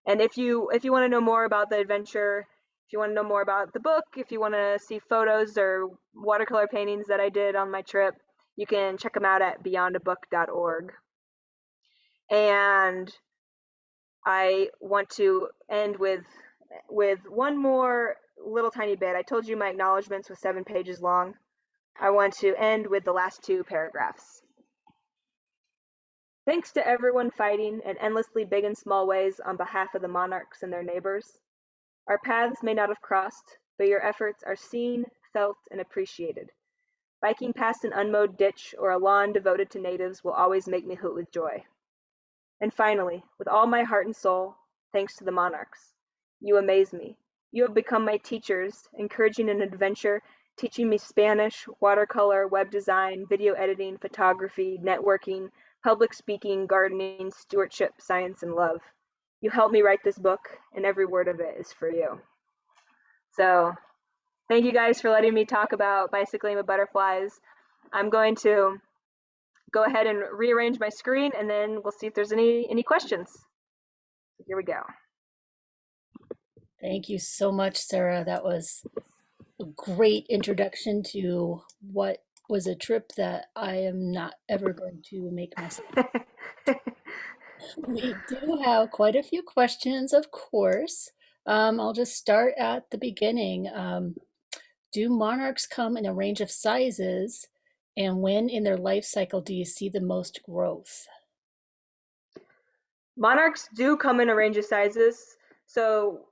And if you want to know more about the adventure, if you want to know more about the book, if you want to see photos or watercolor paintings that I did on my trip, you can check them out at beyondabook.org. And I want to end with one more little tiny bit. I told you my acknowledgments was 7 pages long. I want to end with the last 2 paragraphs. Thanks to everyone fighting in endlessly big and small ways on behalf of the monarchs and their neighbors. Our paths may not have crossed, but your efforts are seen, felt, and appreciated. Biking past an unmowed ditch or a lawn devoted to natives will always make me hoot with joy. And finally, with all my heart and soul, thanks to the monarchs. You amaze me. You have become my teachers, encouraging an adventure, teaching me Spanish, watercolor, web design, video editing, photography, networking, public speaking, gardening, stewardship, science, and love. You helped me write this book, and every word of it is for you. So thank you guys for letting me talk about bicycling with butterflies. I'm going to go ahead and rearrange my screen, and then we'll see if there's any questions. Here we go. Thank you so much, Sarah. That was a great introduction to what was a trip that I am not ever going to make myself. We do have quite a few questions, of course. I'll just start at the beginning. Do monarchs come in a range of sizes? And when in their life cycle do you see the most growth? Monarchs do come in a range of sizes. So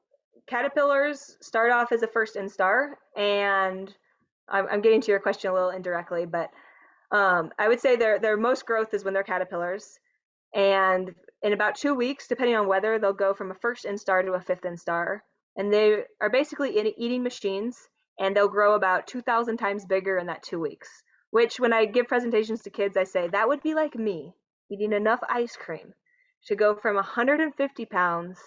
caterpillars start off as a first instar, and I'm getting to your question a little indirectly, but I would say their most growth is when they're caterpillars, and in about 2 weeks, depending on weather, they'll go from a first instar to a fifth instar, and they are basically eating machines, and they'll grow about 2,000 times bigger in that 2 weeks. Which, when I give presentations to kids, I say that would be like me eating enough ice cream to go from 150 pounds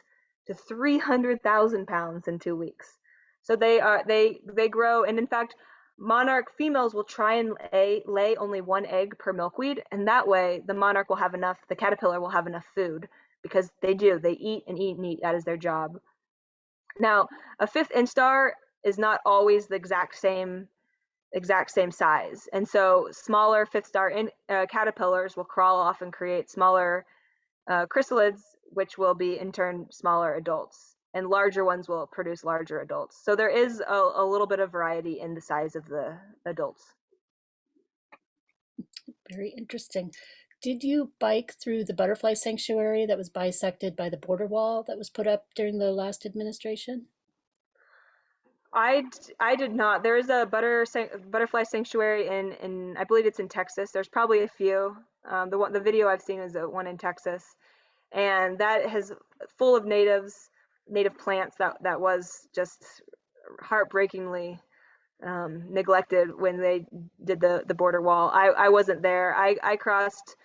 to 300,000 pounds in 2 weeks. So they grow, and in fact, monarch females will try and lay only one egg per milkweed, and that way the monarch will have enough, the caterpillar will have enough food, because they eat and eat and eat. That is their job. Now, a fifth instar is not always the exact same size, and so smaller fifth star caterpillars will crawl off and create smaller chrysalids, which will be in turn smaller adults, and larger ones will produce larger adults. So there is a little bit of variety in the size of the adults. Very interesting. Did you bike through the butterfly sanctuary that was bisected by the border wall that was put up during the last administration? I did not. There is a butterfly sanctuary in I believe it's in Texas. There's probably a few. The video I've seen is one in Texas, and that has full of native plants that was just heartbreakingly neglected when they did the border wall. I wasn't there. I crossed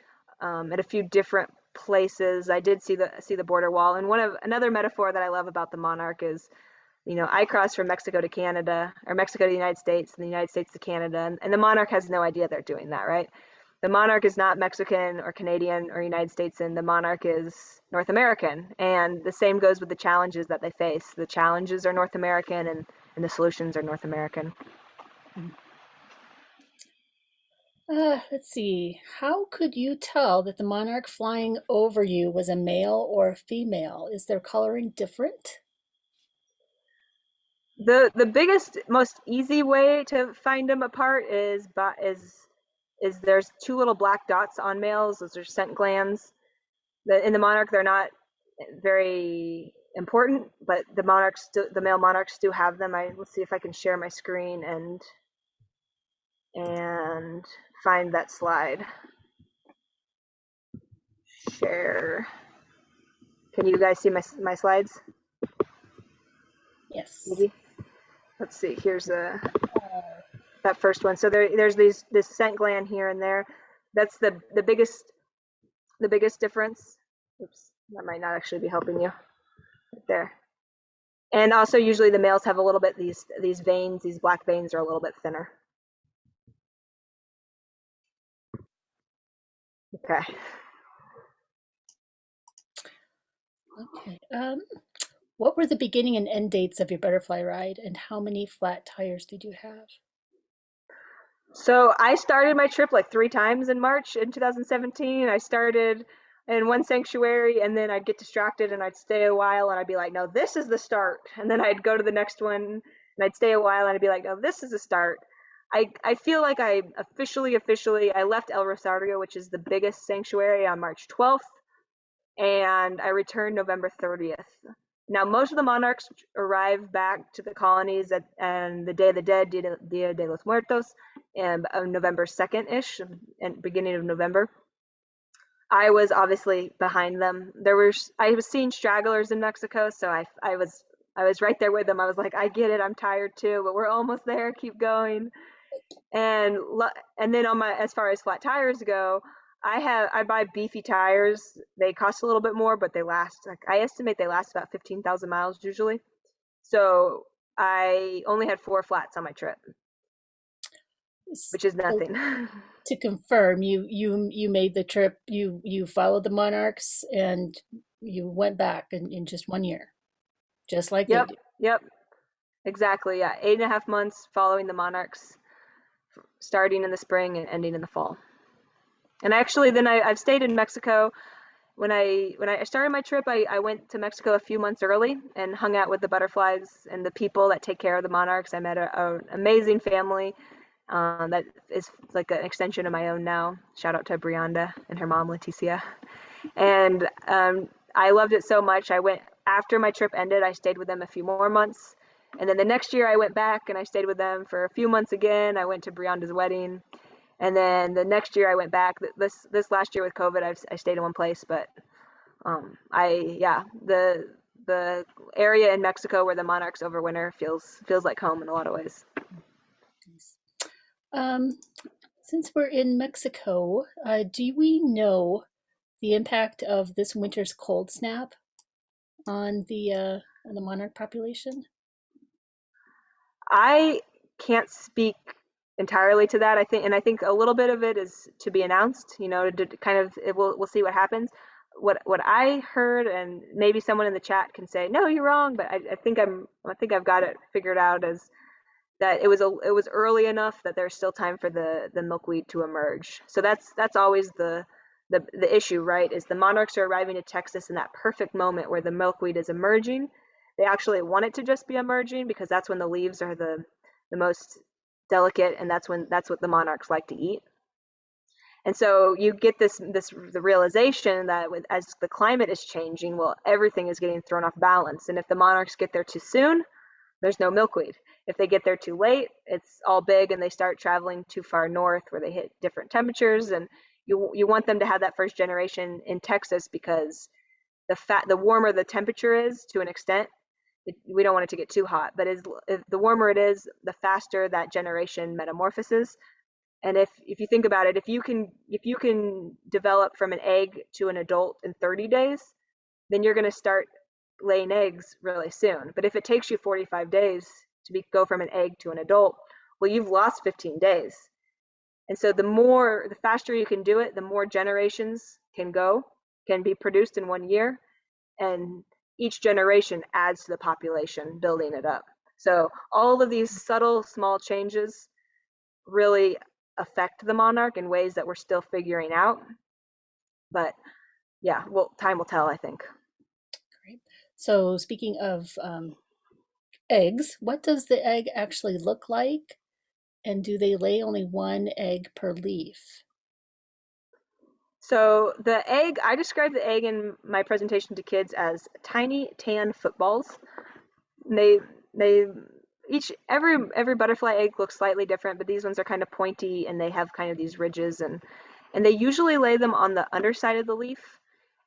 at a few different places. I did see the border wall, and another metaphor that I love about the monarch is, I crossed from Mexico to Canada, or Mexico to the United States, and the United States to Canada, and the monarch has no idea they're doing that, right? The monarch is not Mexican or Canadian or United States, and the monarch is North American. And the same goes with the challenges that they face. The challenges are North American, and the solutions are North American. Let's see. How could you tell that the monarch flying over you was a male or a female? Is their coloring different? The biggest, most easy way to find them apart is there's two little black dots on males. Those are scent glands. In the monarch, they're not very important, but the male monarchs do have them. Let's see if I can share my screen and find that slide. Share. Can you guys see my slides? Yes. Maybe. Let's see. Here's that first one. So there's this scent gland here and there. That's the biggest difference. Oops, that might not actually be helping you. Right there. And also, usually the males have a little bit, these veins, these black veins are a little bit thinner. Okay. Okay. What were the beginning and end dates of your butterfly ride, and how many flat tires did you have? So I started my trip like 3 times in March in 2017. I started in one sanctuary, and then I'd get distracted and I'd stay a while, and I'd be like, no, this is the start. And then I'd go to the next one and I'd stay a while, and I'd be like, no, this is the start. I feel like I officially I left El Rosario, which is the biggest sanctuary, on March 12th, and I returned November 30th. Now, most of the monarchs arrive back to the colonies and the Day of the Dead, Dia de los Muertos, and November 2nd-ish, and beginning of November. I was obviously behind them. I was seeing stragglers in Mexico, so I was right there with them. I was like, I get it, I'm tired too, but we're almost there. Keep going. And then as far as flat tires go, I buy beefy tires. They cost a little bit more, but they last, like, I estimate they last about 15,000 miles usually. So I only had 4 flats on my trip, which is nothing. To confirm, you made the trip, you followed the monarchs, and you went back in just 1 year, just like they do. Yep, exactly. Yeah, 8.5 months following the monarchs, starting in the spring and ending in the fall. And actually, then I've stayed in Mexico, when I started my trip, I went to Mexico a few months early and hung out with the butterflies and the people that take care of the monarchs. I met an amazing family that is like an extension of my own now. Shout out to Brianda and her mom, Leticia. And I loved it so much. I went after my trip ended. I stayed with them a few more months, and then the next year I went back and I stayed with them for a few months again. I went to Brianda's wedding, and then the next year I went back. This last year with COVID, I stayed in one place, but the area in Mexico where the monarchs overwinter feels like home in a lot of ways. Nice. Um, since we're in Mexico, do we know the impact of this winter's cold snap on the monarch population? I can't speak entirely to that. I think a little bit of it is to be announced. You know, to kind of we'll see what happens. What I heard, and maybe someone in the chat can say, no, you're wrong, but I think I've got it figured out as that it was early enough that there's still time for the milkweed to emerge. So that's always the issue, right? Is the monarchs are arriving to Texas in that perfect moment where the milkweed is emerging. They actually want it to just be emerging because that's when the leaves are the most delicate, and that's what the monarchs like to eat. And so you get the realization that as the climate is changing, well, everything is getting thrown off balance. And if the monarchs get there too soon, there's no milkweed. If they get there too late, it's all big and they start traveling too far north where they hit different temperatures. And you want them to have that first generation in Texas because the warmer the temperature is to an extent, we don't want it to get too hot, but the warmer it is, the faster that generation metamorphoses. And if you think about it, if you can develop from an egg to an adult in 30 days, then you're going to start laying eggs really soon. But if it takes you 45 days to go from an egg to an adult, well, you've lost 15 days. And so the faster you can do it, the more generations can be produced in 1 year, and each generation adds to the population, building it up. So all of these subtle, small changes really affect the monarch in ways that we're still figuring out. But yeah, well, time will tell, I think. Great. So speaking of eggs, what does the egg actually look like? And do they lay only one egg per leaf? So the egg, I describe the egg in my presentation to kids as tiny tan footballs. They they every butterfly egg looks slightly different, but these ones are kind of pointy and they have kind of these ridges, and they usually lay them on the underside of the leaf,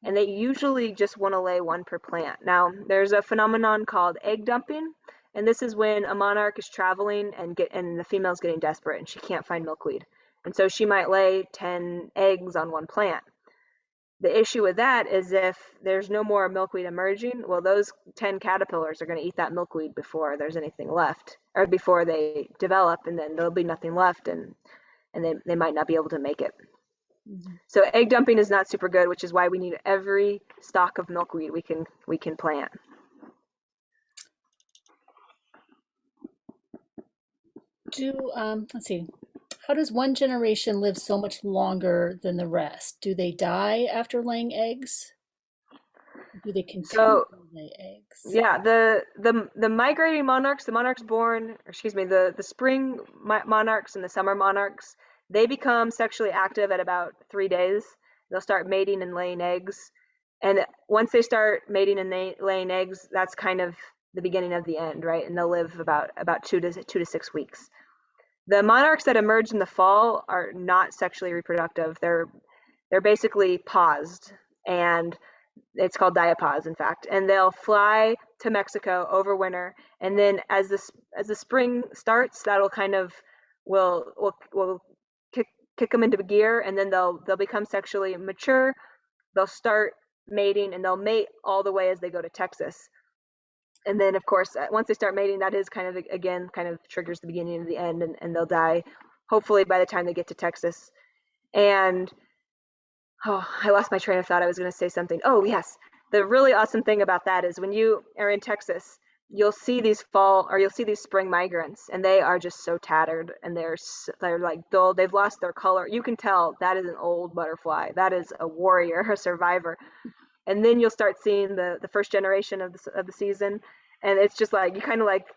and they usually just want to lay one per plant. Now, there's a phenomenon called egg dumping, and this is when a monarch is traveling and the female's getting desperate and she can't find milkweed. And so she might lay 10 eggs on one plant. The issue with that is if there's no more milkweed emerging, well, those 10 caterpillars are going to eat that milkweed before there's anything left, or before they develop, and then there'll be nothing left, and they might not be able to make it. Mm-hmm. So egg dumping is not super good, which is why we need every stalk of milkweed we can plant. Let's see. How does one generation live so much longer than the rest? Do they die after laying eggs? Do they continue to lay eggs? Yeah, the migrating monarchs, the monarchs born, the spring monarchs and the summer monarchs, they become sexually active at about 3 days. They'll start mating and laying eggs. And once they start mating and laying eggs, that's kind of the beginning of the end, right? And they'll live about 2 to 6 weeks. The monarchs that emerge in the fall are not sexually reproductive. They're basically paused, and it's called diapause, in fact. And they'll fly to Mexico over winter, and then as the spring starts, that'll kind of will kick them into gear, and then they'll become sexually mature. They'll start mating, and they'll mate all the way as they go to Texas. And then, of course, once they start mating, that is kind of triggers the beginning of the end, and they'll die, hopefully, by the time they get to Texas. And, I lost my train of thought. I was going to say something. Oh, yes. The really awesome thing about that is when you are in Texas, you'll see these spring migrants, and they are just so tattered, and they're like dull. They've lost their color. You can tell that is an old butterfly. That is a warrior, a survivor. And then you'll start seeing the first generation of the season, and it's just like you kind of like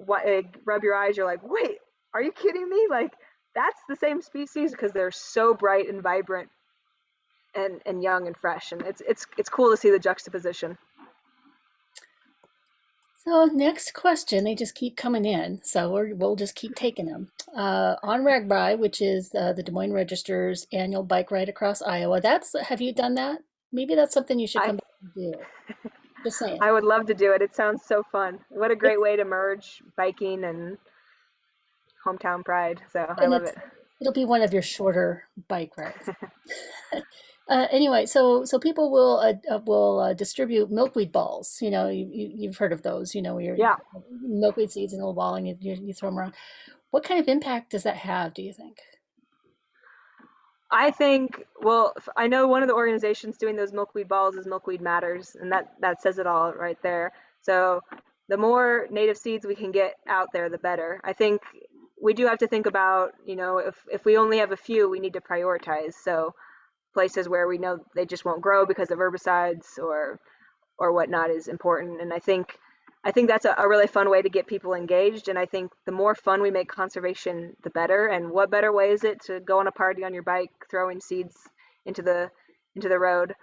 rub your eyes. You're like, wait, are you kidding me? Like that's the same species because they're so bright and vibrant and young and fresh, and it's cool to see the juxtaposition. So next question, they just keep coming in, so we'll just keep taking them. On Ragbri, which is the Des Moines Register's annual bike ride across Iowa. Have you done that? Maybe that's something you should I come back and do. Just saying. I would love to do it. It sounds so fun. What a It's great way to merge biking and hometown pride. So I and love it's it. it'll be one of your shorter bike rides. Anyway, so people will distribute milkweed balls. You've heard of those. Where you're Yeah. milkweed seeds in a little ball and you throw them around. What kind of impact does that have? Do you think? I think, well, I know one of the organizations doing those milkweed balls is Milkweed Matters, and that says it all right there. So the more native seeds we can get out there, the better. I think we do have to think about, if we only have a few, we need to prioritize. So places where we know they just won't grow because of herbicides or whatnot is important. And I think that's a really fun way to get people engaged. And I think the more fun we make conservation, the better. And what better way is it to go on a party on your bike, throwing seeds into the road?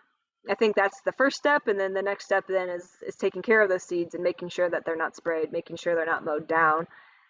I think that's the first step, and then the next step then is taking care of those seeds and making sure that they're not sprayed, making sure they're not mowed down,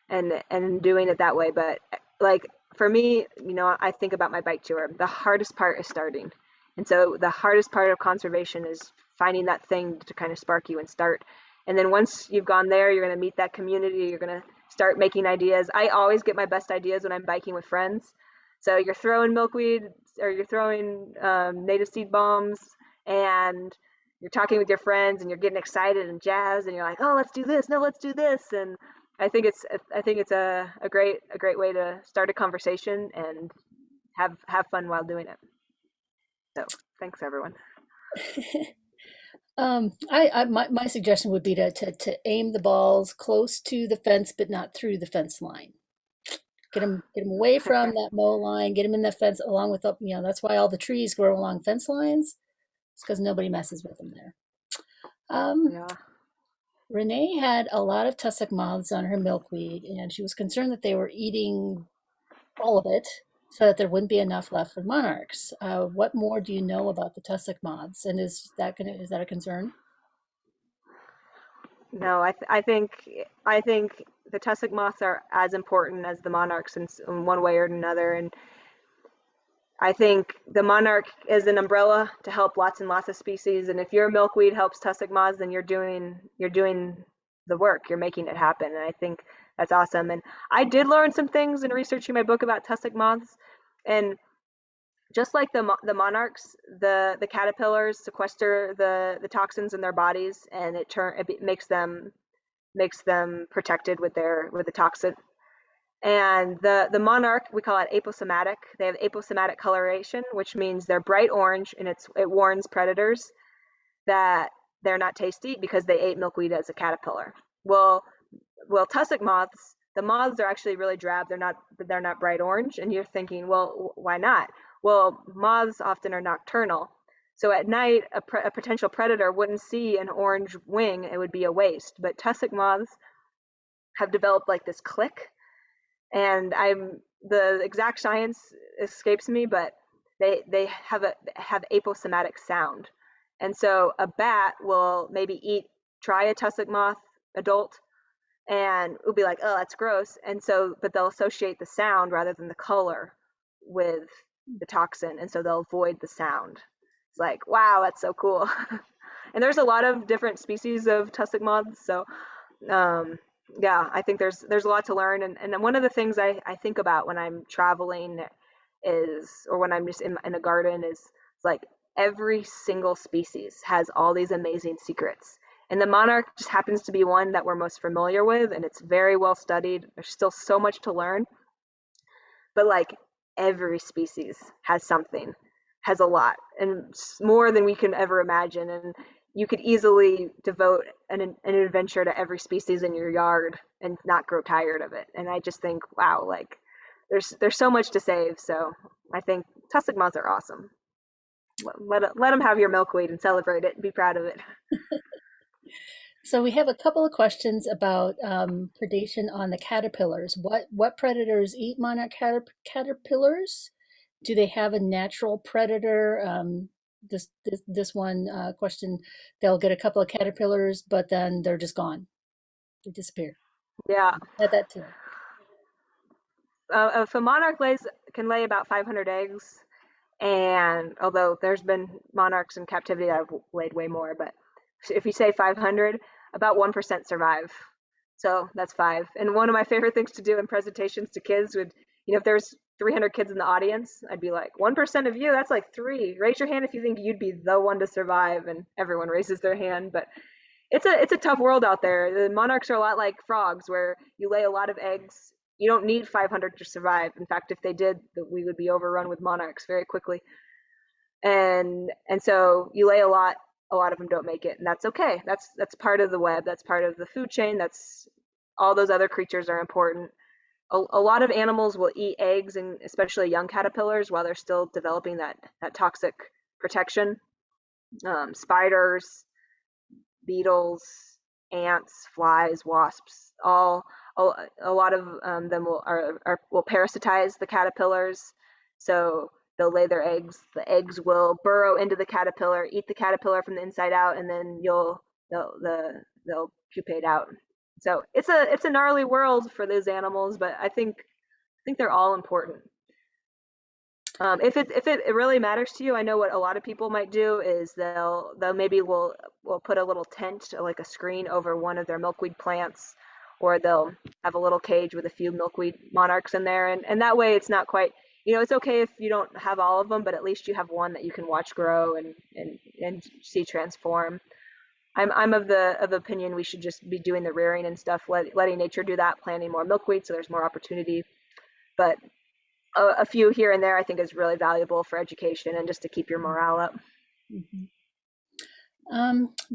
and doing it that way. But like for me, I think about my bike tour. The hardest part is starting, and so the hardest part of conservation is finding that thing to kind of spark you and start. And then once you've gone there, you're going to meet that community. You're going to start making ideas. I always get my best ideas when I'm biking with friends. So you're throwing milkweed or you're throwing native seed bombs, and you're talking with your friends and you're getting excited and jazzed, and you're like, oh, let's do this. No, let's do this. And I think it's a great way to start a conversation and have fun while doing it. So thanks everyone. My suggestion would be to aim the balls close to the fence, but not through the fence line. Get them away from that mow line. Get them in the fence along with that's why all the trees grow along fence lines. It's because nobody messes with them there. Yeah. Renee had a lot of tussock moths on her milkweed, and she was concerned that they were eating all of it, so that there wouldn't be enough left for monarchs. What more do you know about the tussock moths, and is that a concern? No, I think the tussock moths are as important as the monarchs in one way or another. And I think the monarch is an umbrella to help lots and lots of species. And if your milkweed helps tussock moths, then you're doing the work. You're making it happen. And I think that's awesome. And I did learn some things in researching my book about tussock moths. And just like the monarchs, the caterpillars sequester the toxins in their bodies, and it makes them protected with the toxin. And the monarch, we call it aposematic. They have aposematic coloration, which means they're bright orange, and it warns predators that they're not tasty because they ate milkweed as a caterpillar. Well, tussock moths, the moths are actually really drab. They're not bright orange, and you're thinking, well, why not? Well, moths often are nocturnal. So at night, a potential predator wouldn't see an orange wing. It would be a waste. But tussock moths have developed like this click, and the exact science escapes me, but they have aposematic sound. And so a bat will maybe try a tussock moth adult, and it'll be like, oh, that's gross. And so, but they'll associate the sound rather than the color with the toxin, and so they'll avoid the sound. It's like, wow, that's so cool. And there's a lot of different species of tussock moths, so um, yeah, I think there's a lot to learn. And one of the things I think about when I'm traveling or when I'm just in a garden is like every single species has all these amazing secrets. And the monarch just happens to be one that we're most familiar with, and it's very well studied. There's still so much to learn, but like every species has something, has a lot, and more than we can ever imagine. And you could easily devote an adventure to every species in your yard and not grow tired of it. And I just think, wow, like there's so much to save. So I think tussock moths are awesome. Let them have your milkweed and celebrate it and be proud of it. So we have a couple of questions about predation on the caterpillars. What predators eat monarch caterpillars? Do they have a natural predator? This one question, they'll get a couple of caterpillars, but then they're just gone. They disappear. Yeah. At that too. If a monarch can lay about 500 eggs, and although there's been monarchs in captivity that have laid way more, but if you say 500, about 1% survive. So that's five. And one of my favorite things to do in presentations to kids would, if there's 300 kids in the audience, I'd be like, 1% of you, that's like three. Raise your hand if you think you'd be the one to survive. And everyone raises their hand. But it's a tough world out there. The monarchs are a lot like frogs, where you lay a lot of eggs. You don't need 500 to survive. In fact, if they did, we would be overrun with monarchs very quickly. And so you lay a lot of them don't make it, and that's okay. That's part of the web. That's part of the food chain. That's all those other creatures are important. A lot of animals will eat eggs, and especially young caterpillars, while they're still developing that toxic protection. Spiders, beetles, ants, flies, wasps, all a lot of them will parasitize the caterpillars. So they'll lay their eggs. The eggs will burrow into the caterpillar, eat the caterpillar from the inside out, and then they'll pupate out. So it's a gnarly world for those animals, but I think they're all important. If it really matters to you, I know what a lot of people might do is they'll maybe will put a little tent, like a screen, over one of their milkweed plants, or they'll have a little cage with a few milkweed monarchs in there, and that way it's not quite, it's okay if you don't have all of them, but at least you have one that you can watch grow and see transform. I'm of the opinion we should just be doing the rearing and stuff, letting nature do that, planting more milkweed so there's more opportunity. But a few here and there I think is really valuable for education and just to keep your morale up. Mhm.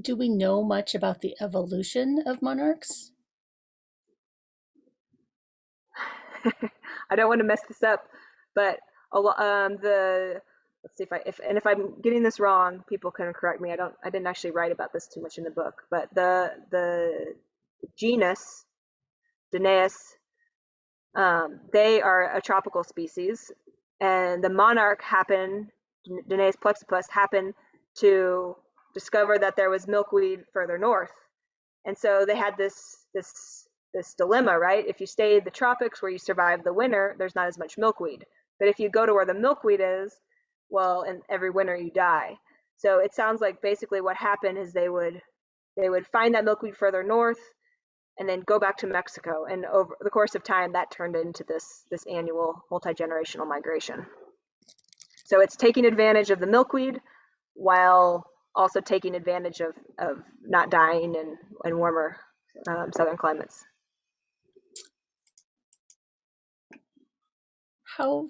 Do we know much about the evolution of monarchs? I don't want to mess this up, but the let's see if I'm getting this wrong, people can correct me. I didn't actually write about this too much in the book, but the genus Danaus, they are a tropical species, and the monarch Danaus plexippus happened to discover that there was milkweed further north, and so they had this dilemma, right? If you stay in the tropics where you survive the winter, there's not as much milkweed. But if you go to where the milkweed is, well, and every winter you die. So it sounds like basically what happened is they would find that milkweed further north and then go back to Mexico. And over the course of time, that turned into this annual multi-generational migration. So it's taking advantage of the milkweed while also taking advantage of not dying in warmer southern climates. How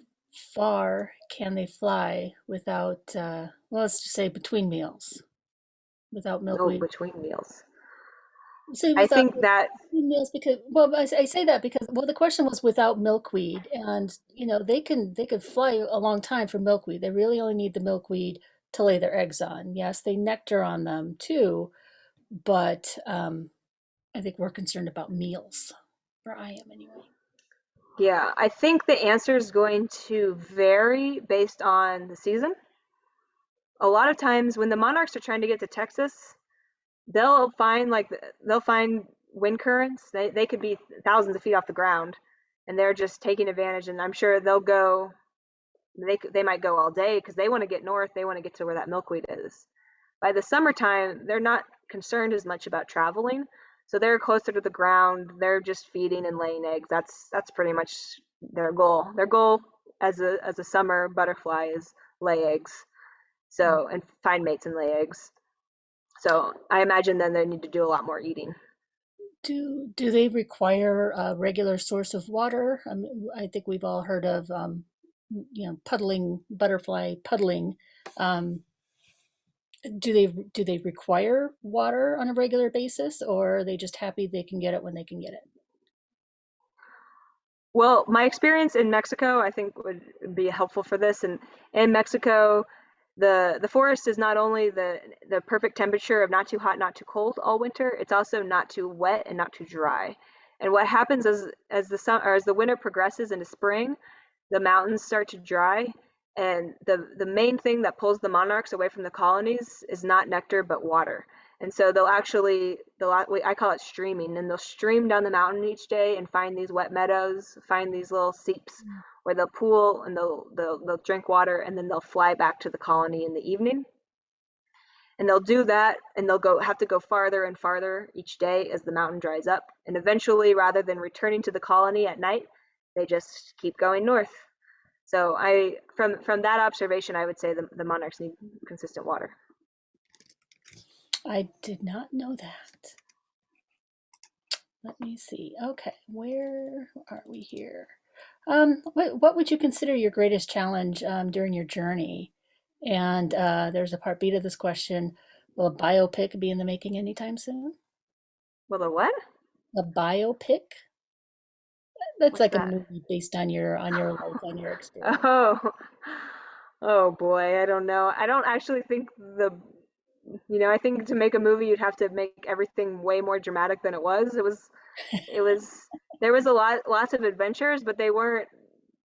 far can they fly without, well, let's just say between meals, without Oh, milkweed? between meals. Say I without think that between meals because, well, I say that because, well, the question was without milkweed, and they could fly a long time for milkweed. They really only need the milkweed to lay their eggs on. Yes, they nectar on them too, but I think we're concerned about meals, or I am anyway. Yeah, I think the answer is going to vary based on the season. A lot of times when the monarchs are trying to get to Texas, they'll find wind currents. They could be thousands of feet off the ground, and they're just taking advantage. And I'm sure they'll go. They might go all day because they want to get north. They want to get to where that milkweed is. By the summertime, they're not concerned as much about traveling, so they're closer to the ground. They're just feeding and laying eggs. That's pretty much their goal. Their goal as a summer butterfly is lay eggs. So and find mates and lay eggs. So I imagine then they need to do a lot more eating. Do they require a regular source of water? I think we've all heard of puddling butterfly puddling. Um, Do they require water on a regular basis, or are they just happy they can get it when they can get it? Well, my experience in Mexico, I think, would be helpful for this. And in Mexico, the forest is not only the perfect temperature of not too hot, not too cold all winter, it's also not too wet and not too dry. And what happens as the sun or as the winter progresses into spring, the mountains start to dry, and the main thing that pulls the monarchs away from the colonies is not nectar but water. And so I call it streaming, and they'll stream down the mountain each day and find these wet meadows, find these little seeps where they'll pool and they'll drink water, and then they'll fly back to the colony in the evening. And they'll do that, and they'll go have to go farther and farther each day as the mountain dries up. And eventually, rather than returning to the colony at night, they just keep going north. So from that observation, I would say the monarchs need consistent water. I did not know that. Let me see. Okay, where are we here? What would you consider your greatest challenge during your journey? And there's a part B to this question. Will a biopic be in the making anytime soon? Well, the what? A biopic? That's What's like a that? movie based on your life, on your experience. Oh, oh boy, I don't know. I don't actually think I think to make a movie, you'd have to make everything way more dramatic than it was. It was, there was lots of adventures, but they weren't,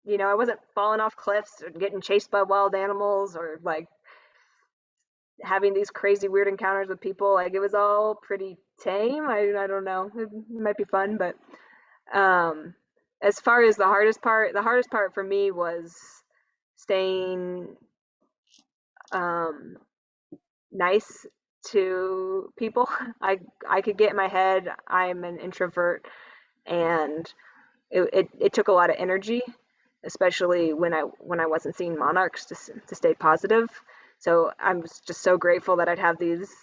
I wasn't falling off cliffs or getting chased by wild animals or like having these crazy weird encounters with people. Like it was all pretty tame. I don't know. It might be fun, but um, as far as the hardest part for me was staying um, nice to people. I could get in my head. I'm an introvert, and it took a lot of energy, especially when I wasn't seeing monarchs to stay positive. So I'm just so grateful that I'd have these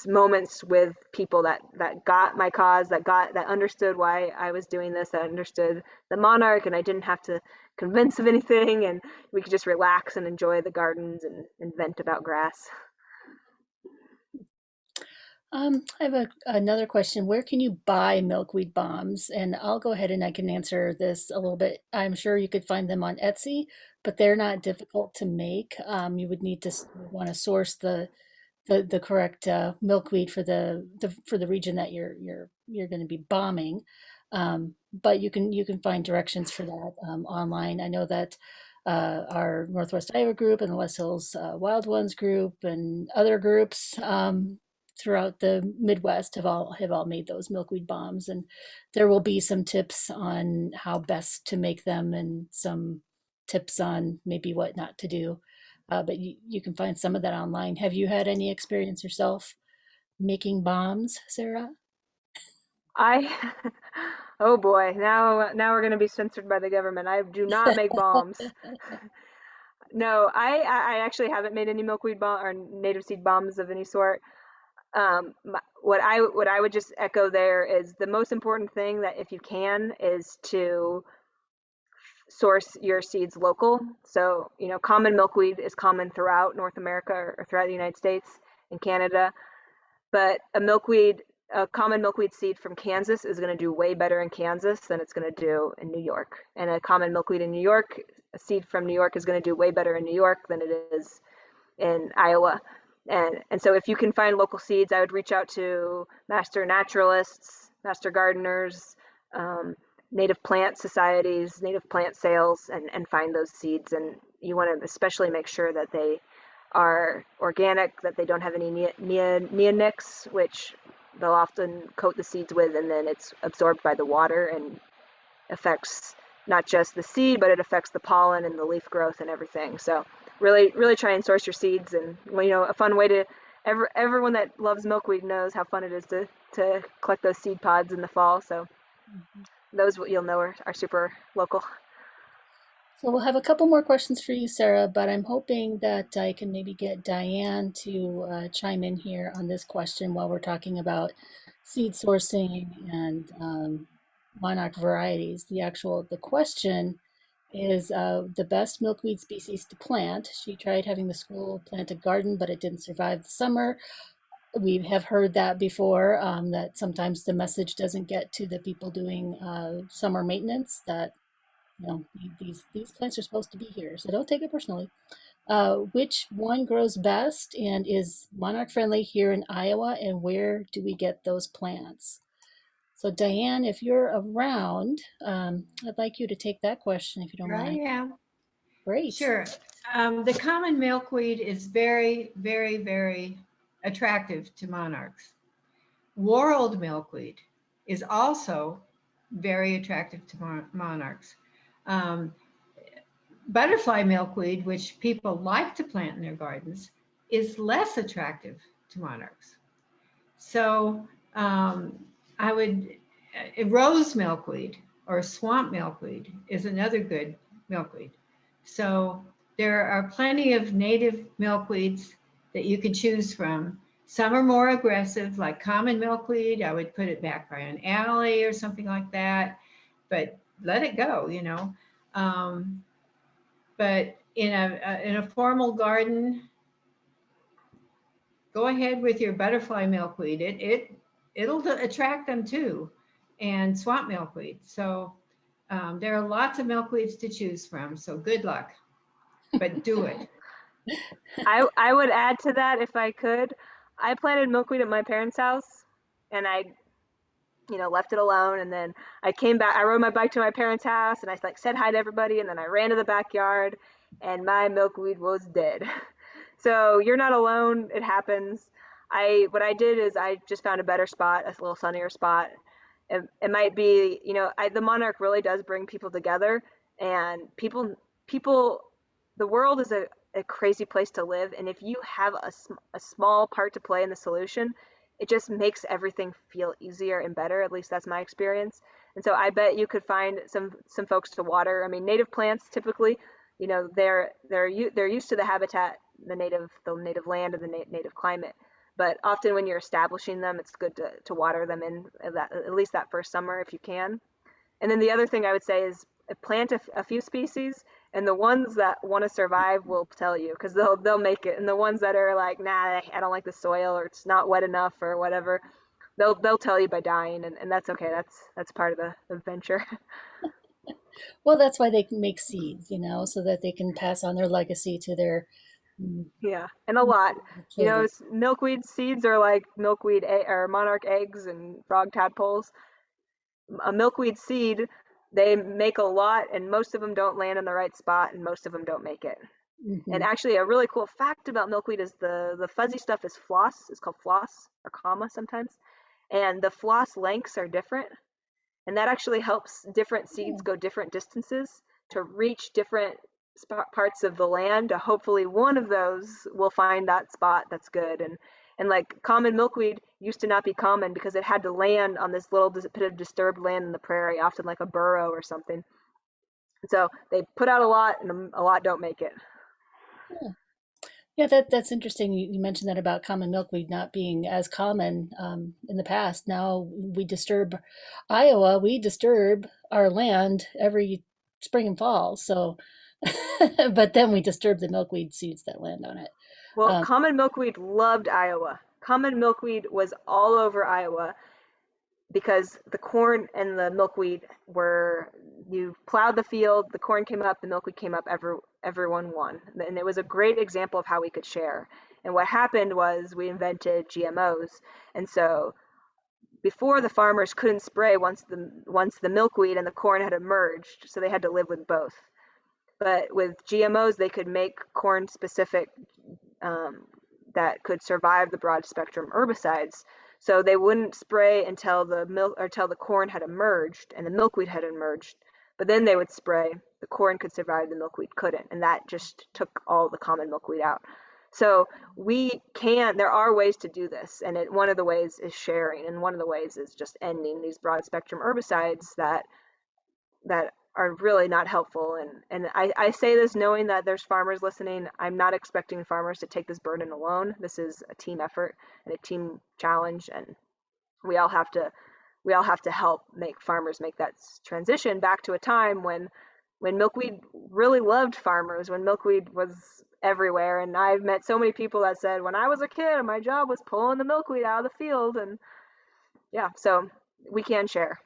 moments with people that got my cause, that understood why I was doing this, that understood the monarch, and I didn't have to convince of anything, and we could just relax and enjoy the gardens and vent about grass. I have another question. Where can you buy milkweed bombs? And I'll go ahead and I can answer this a little bit. I'm sure you could find them on Etsy, but they're not difficult to make. You would need to want to source the correct milkweed for the region that you're going to be bombing. But you can find directions for that online. I know that our Northwest Iowa group and the West Hills Wild Ones group and other groups throughout the Midwest have all made those milkweed bombs, and there will be some tips on how best to make them and some tips on maybe what not to do. But you can find some of that online. Have you had any experience yourself making bombs, Sarah? I oh boy, now we're gonna be censored by the government. I do not make bombs. No, I actually haven't made any milkweed bomb or native seed bombs of any sort. What I would just echo there is the most important thing that if you can is to source your seeds local. So, common milkweed is common throughout North America or throughout the United States and Canada, but a common milkweed seed from Kansas is going to do way better in Kansas than it's going to do in New York. And a common milkweed in New York, a seed from New York is going to do way better in New York than it is in Iowa. And so if you can find local seeds, I would reach out to master naturalists, master gardeners, native plant societies, native plant sales, and find those seeds. And you want to especially make sure that they are organic, that they don't have any neonics, which they'll often coat the seeds with, and then it's absorbed by the water and affects not just the seed, but it affects the pollen and the leaf growth and everything. So really try and source your seeds. And a fun way to everyone that loves milkweed knows how fun it is to collect those seed pods in the fall. So Mhm. those you'll know are super local. So we'll have a couple more questions for you, Sarah, but I'm hoping that I can maybe get Diane to chime in here on this question while we're talking about seed sourcing and monarch varieties. The question is the best milkweed species to plant. She tried having the school plant a garden, but it didn't survive the summer. We have heard that before, that sometimes the message doesn't get to the people doing summer maintenance, that these plants are supposed to be here, so don't take it personally. Which one grows best and is monarch friendly here in Iowa, and where do we get those plants? So Diane, if you're around, I'd like you to take that question if you don't Here I mind. am. Great. Sure. The common milkweed is very, very, very attractive to monarchs. Whorled milkweed is also very attractive to monarchs. Um, Butterfly milkweed, which people like to plant in their gardens, is less attractive to monarchs. So I would, rose milkweed or swamp milkweed is another good milkweed. So there are plenty of native milkweeds that you can choose from. Some are more aggressive, like common milkweed. I would put it back by an alley or something like that, but let it go, you know. But in a formal garden, go ahead with your butterfly milkweed. It'll attract them too, and swamp milkweed. So there are lots of milkweeds to choose from. So good luck, but do it. I would add to that if I could. I planted milkweed at my parents' house, and I left it alone. And then I came back. I rode my bike to my parents' house, and I like said hi to everybody. And then I ran to the backyard, and my milkweed was dead. So you're not alone. It happens. What I did is I just found a better spot, a little sunnier spot. It might be, the monarch really does bring people together, and people, the world is a crazy place to live, and if you have a small part to play in the solution, it just makes everything feel easier and better. At least that's my experience. And so I bet you could find some folks to water. I mean, native plants typically, they're used to the habitat, the native land and the native climate. But often when you're establishing them, it's good to water them in at least that first summer if you can. And then the other thing I would say is plant a few species, and the ones that want to survive will tell you because they'll make it. And the ones that are like, nah, I don't like the soil, or it's not wet enough, or whatever, they'll tell you by dying, and that's okay. That's part of the adventure. Well, that's why they can make seeds, so that they can pass on their legacy to their mm, Yeah, and a lot. children. Milkweed seeds are like or monarch eggs and frog tadpoles. A milkweed seed, they make a lot, and most of them don't land in the right spot, and most of them don't make it. And Hmm. actually, a really cool fact about milkweed is the fuzzy stuff is floss. It's called floss or comma sometimes, and the floss lengths are different, and that actually helps different seeds Oh, go different distances to reach different parts of the land. Hopefully, one of those will find that spot that's good. And like common milkweed used to not be common because it had to land on this little bit of disturbed land in the prairie, often like a burrow or something. So they put out a lot, and a lot don't make it. yeah. Yeah, that's interesting. You mentioned that about common milkweed not being as common in the past. Now we disturb Iowa, we disturb our land every spring and fall. So, but then we disturb the milkweed seeds that land on it. Well, Um, common milkweed loved Iowa. Common milkweed was all over Iowa because the corn and the milkweed were, you plowed the field, the corn came up, the milkweed came up, everyone won. And it was a great example of how we could share. And what happened was we invented GMOs. And so before, the farmers couldn't spray once the milkweed and the corn had emerged, so they had to live with both. But with GMOs, they could make corn specific, um, that could survive the broad spectrum herbicides. So they wouldn't spray until the corn had emerged and the milkweed had emerged. But then they would spray. The corn could survive, the milkweed couldn't, and that just took all the common milkweed out. So there are ways to do this, and one of the ways is sharing, and one of the ways is just ending these broad spectrum herbicides that are really not helpful. And I say this knowing that there's farmers listening. I'm not expecting farmers to take this burden alone. This is a team effort and a team challenge, and we all have to we all have to help make farmers make that transition back to a time when when milkweed really loved farmers, when milkweed was everywhere. And I've met so many people that said, when I was a kid, my job was pulling the milkweed out of the field. And yeah, so we can share.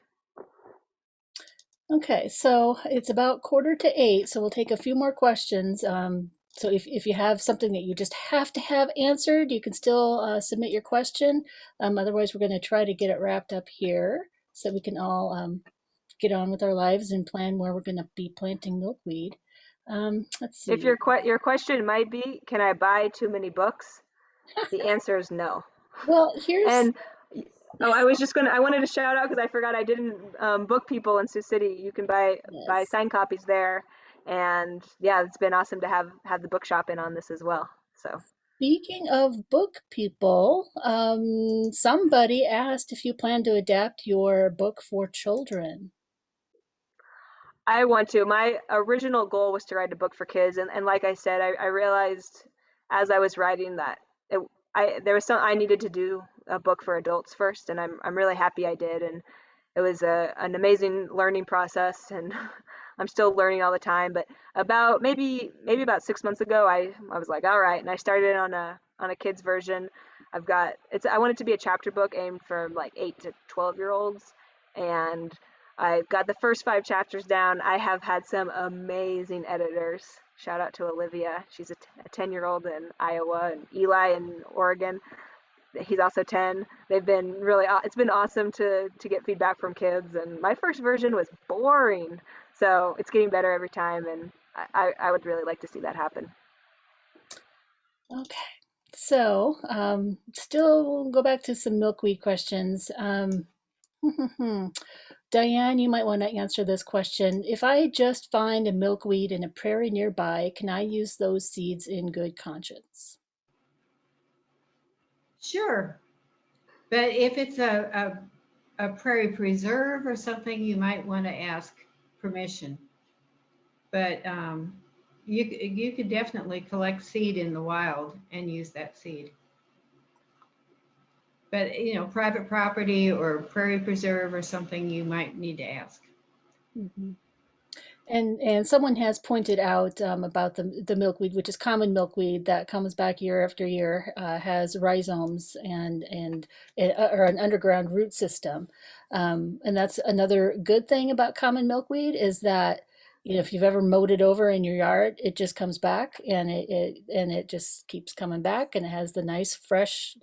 Okay, so it's about 7:45, so we'll take a few more questions. So if you have something that you just have to have answered, you can still submit your question. Otherwise, we're going to try to get it wrapped up here so we can all get on with our lives and plan where we're going to be planting milkweed. Let's If see. your question might be, can I buy too many books? The answer is no. Well, here's And oh, I wanted to shout out because I forgot I didn't book people in Sioux City. You can buy yes. signed copies there, and yeah, it's been awesome to have the bookshop in on this as well. So Speaking of book people, somebody asked if you plan to adapt your book for children. I want to. My original goal was to write a book for kids, and like I said, I realized as I was writing that there was I needed to do a book for adults first, and I'm really happy I did, and it was an amazing learning process, and I'm still learning all the time. But about maybe about 6 months ago, I was like, all right, and I started on a kids version. I want it to be a chapter book aimed for like 8 to 12-year-olds, and I got the first 5 chapters down. I have had some amazing editors. Shout out to Olivia. She's a 10-year-old in Iowa, and Eli in Oregon. He's also 10. They've been it's been awesome to get feedback from kids. And my first version was boring. So it's getting better every time. And I would really like to see that happen. Okay, so still go back to some milkweed questions. Diane, you might want to answer this question. If I just find a milkweed in a prairie nearby, can I use those seeds in good conscience? Sure. But if it's a prairie preserve or something, you might want to ask permission. But you could definitely collect seed in the wild and use that seed. But private property or prairie preserve or something, you might need to ask. Mm-hmm. And someone has pointed out about the milkweed, which is common milkweed that comes back year after year, has rhizomes and or an underground root system, and that's another good thing about common milkweed is that if you've ever mowed it over in your yard, it just comes back and it just keeps coming back and it has the nice fresh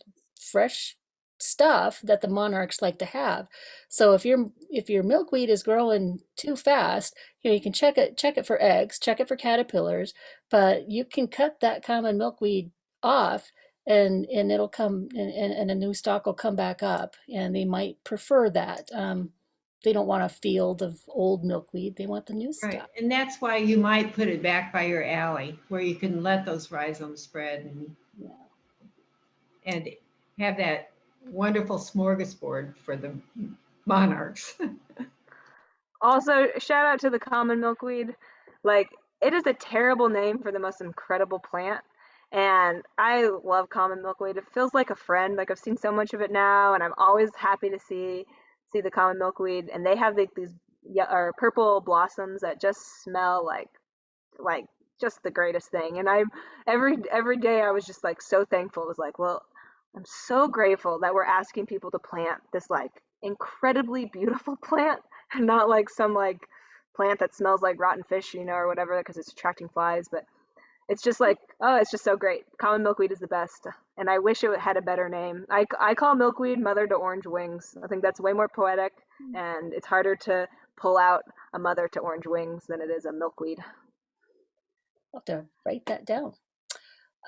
stuff that the monarchs like to have. So if your milkweed is growing too fast, you can check it for eggs, check it for caterpillars, but you can cut that common milkweed off and it'll come and a new stalk will come back up and they might prefer that. They don't want a field of old milkweed. They want the new Right. stuff. And that's why you might put it back by your alley where you can let those rhizomes spread and have that wonderful smorgasbord for the monarchs. Also, shout out to the common milkweed. Like, it is a terrible name for the most incredible plant. And I love common milkweed. It feels like a friend. Like I've seen so much of it now, and I'm always happy to see the common milkweed. And they have these or purple blossoms that just smell like just the greatest thing. And I'm every day I was just like so thankful. It was like, well, I'm so grateful that we're asking people to plant this like incredibly beautiful plant and not like some like plant that smells like rotten fish, or whatever, because it's attracting flies. But it's just like, oh, it's just so great. Common milkweed is the best, and I wish it had a better name. I call milkweed mother to orange wings. I think that's way more poetic, and it's harder to pull out a mother to orange wings than it is a milkweed. I'll have to write that down.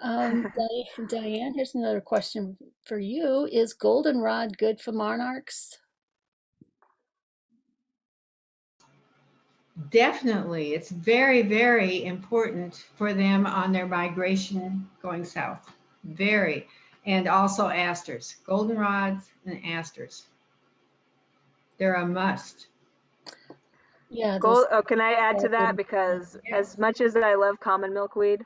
Diane, here's another question for you. Is goldenrod good for monarchs? Definitely. It's very, very important for them on their migration going south. Very. And also asters, goldenrods and asters. They're a must. Yeah, Can I add to that? Because Yes. as much as I love common milkweed,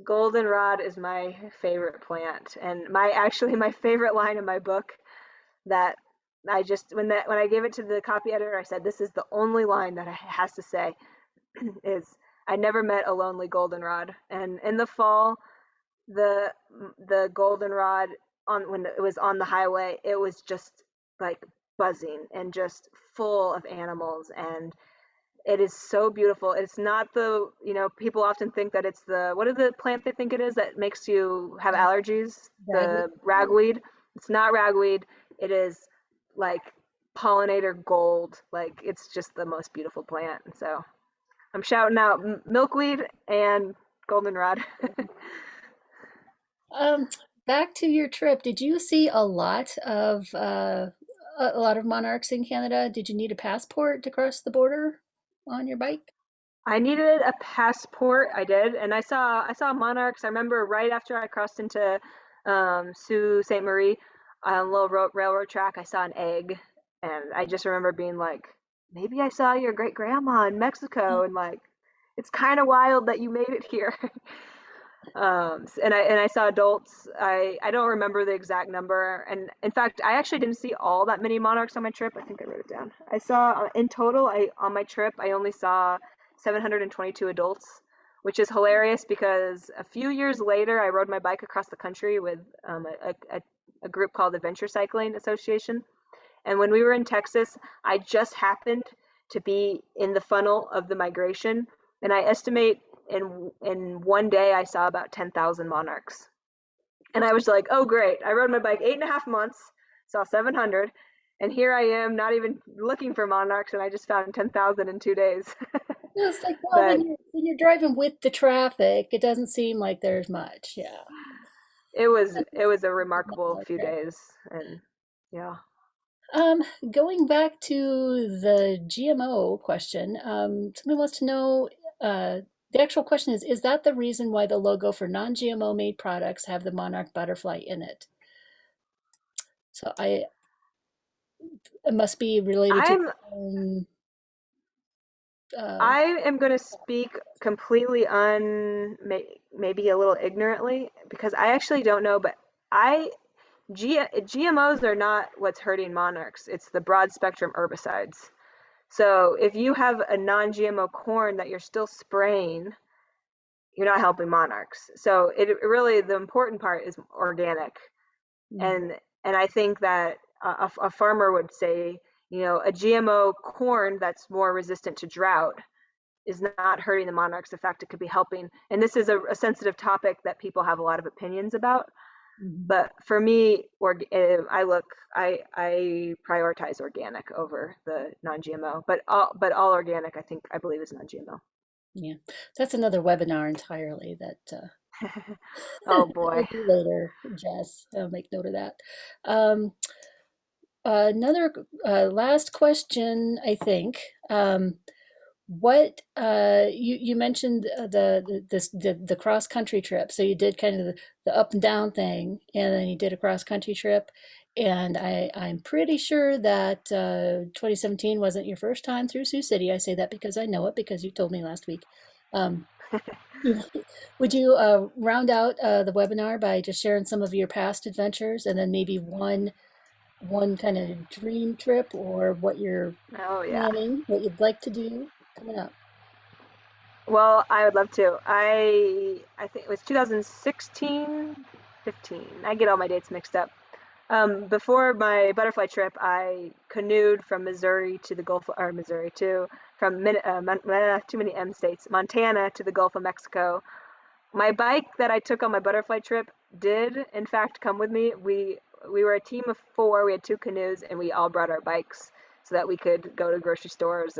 goldenrod is my favorite plant. And my favorite line in my book that I just when I gave it to the copy editor, I said this is the only line that it has to say. is I never met a lonely goldenrod. And in the fall, the the goldenrod on when it was on the highway, it was just like buzzing and just full of animals, and it is so beautiful. It's not the, people often think that it's the, what is the plant they think it is that makes you have allergies? Ragweed. The ragweed. It's not ragweed. It is like pollinator gold. Like it's just the most beautiful plant. So I'm shouting out milkweed and goldenrod. Um, Back to your trip, did you see a lot of monarchs in Canada? Did you need a passport to cross the border on your bike? I needed a passport. I did, and I saw monarchs. I remember right after I crossed into Sault Ste. Marie on a little railroad track, I saw an egg, and I just remember being like, maybe I saw your great grandma in Mexico, and like, it's kind of wild that you made it here. And I saw adults. I don't remember the exact number, and in fact, I actually didn't see all that many monarchs on my trip. I think I wrote it down. I saw in total, I on my trip, I only saw 722 adults, which is hilarious because a few years later, I rode my bike across the country with a group called the Adventure Cycling Association, and when we were in Texas, I just happened to be in the funnel of the migration, and I estimate in one day I saw about 10,000 monarchs. And I was like, oh great! I rode my bike 8.5 months, saw 700, and here I am not even looking for monarchs, and I just found 10,000 in 2 days. It's like, well, But when you're driving with the traffic, it doesn't seem like there's much. Yeah. it was a remarkable few Okay. days, and yeah. Um, Going back to the GMO question, somebody wants to know, the actual question is that the reason why the logo for non-GMO made products have the monarch butterfly in it? So it must be related to, I'm um, uh, I am going to speak completely maybe a little ignorantly because I actually don't know, but I GMOs are not what's hurting monarchs. It's the broad spectrum herbicides. So if you have a non-GMO corn that you're still spraying, you're not helping monarchs. So it really, the important part is organic. mm, And I think that a farmer would say, a GMO corn that's more resistant to drought is not hurting the monarchs. In fact, it could be helping. And this is a sensitive topic that people have a lot of opinions about. mhm. But for me, I prioritize organic over the non-GMO. But all organic, I believe, is non-GMO. Yeah, that's another webinar entirely that Oh boy. we'll do later, Jess. I'll make note of that. Um, Another last question, I think. What you mentioned the cross country trip. So you did kind of the up and down thing, and then you did a cross country trip. And I'm pretty sure that 2017 wasn't your first time through Sioux City. I say that because I know it because you told me last week. Um, would you round out the webinar by just sharing some of your past adventures and then maybe one kind of dream trip or what you're Oh yeah. planning, what you'd like to do coming up? Well, I would love to. I think it was 2016, 15. I get all my dates mixed up. Before my butterfly trip, I canoed from Missouri to the Gulf, or Missouri to from too many M states, Montana to the Gulf of Mexico. My bike that I took on my butterfly trip did, in fact, come with me. We were a team of four. We had two canoes, and we all brought our bikes so that we could go to grocery stores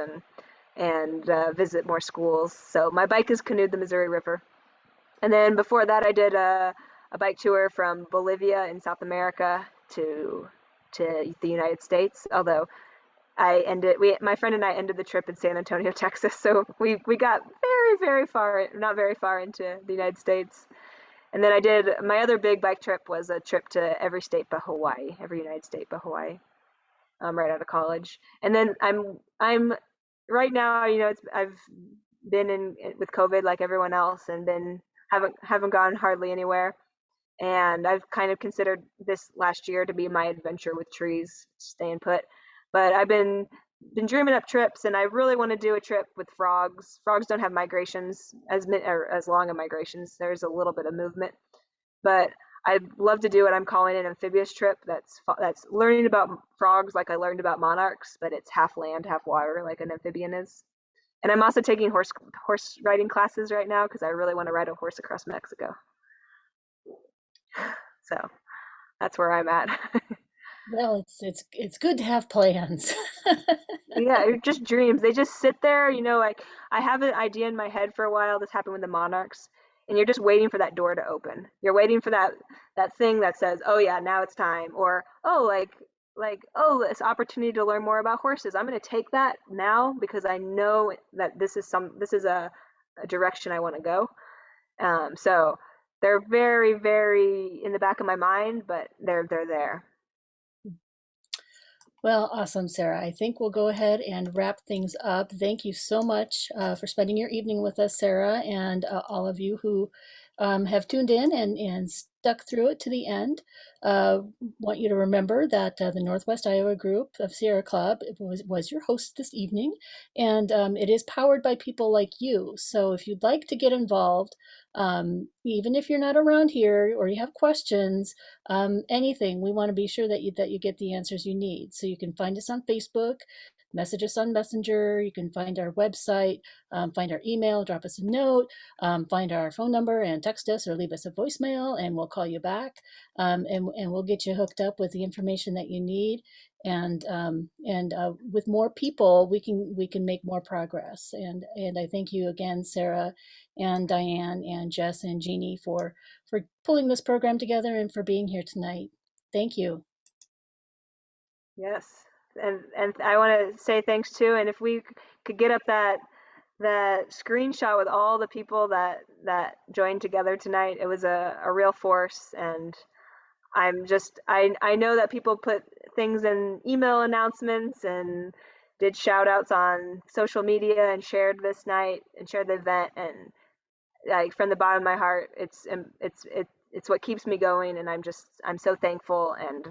and visit more schools. So my bike has canoed the Missouri River. And then before that, I did a bike tour from Bolivia in South America to the United States. Although my friend and I ended the trip in San Antonio, Texas. So we got very far, not very far into the United States. And then my other big bike trip was a trip to every state but Hawaii, every United state but Hawaii, right out of college. And then I'm right now, I've been in with COVID like everyone else, and been haven't gone hardly anywhere. And I've kind of considered this last year to be my adventure with trees, staying put. But I've been been dreaming up trips, and I really want to do a trip with frogs. Frogs don't have migrations as long as migrations. There's a little bit of movement, but I'd love to do what I'm calling an amphibious trip. That's learning about frogs like I learned about monarchs, but it's half land, half water, like an amphibian is. And I'm also taking horse riding classes right now because I really want to ride a horse across Mexico. So that's where I'm at. Well, it's good to have plans. Yeah, just dreams. They just sit there, like I have an idea in my head for a while. This happened with the monarchs, and you're just waiting for that door to open. You're waiting for that thing that says, "Oh yeah, now it's time," or "Oh, oh, this opportunity to learn more about horses. I'm going to take that now because I know that this is a direction I want to go." So they're very, very in the back of my mind, but they're there. Well, awesome, Sarah. I think we'll go ahead and wrap things up. Thank you so much for spending your evening with us, Sarah, and all of you who have tuned in and stuck through it to the end. Want you to remember that the Northwest Iowa group of Sierra Club was your host this evening, and it is powered by people like you. So if you'd like to get involved, even if you're not around here or you have questions, anything, we want to be sure that you get the answers you need. So you can find us on Facebook, message us on Messenger, you can find our website, find our email, drop us a note, find our phone number and text us or leave us a voicemail, and we'll call you back, and we'll get you hooked up with the information that you need. And with more people, we can make more progress. And I thank you again, Sarah and Diane and Jess and Jeannie for pulling this program together and for being here tonight. Thank you. Yes, and I want to say thanks too. And if we could get up that screenshot with all the people that joined together tonight, it was a real force. And I know that people put things in email announcements and did shout outs on social media and shared this night and shared the event. And like from the bottom of my heart, it's what keeps me going. And I'm so thankful, and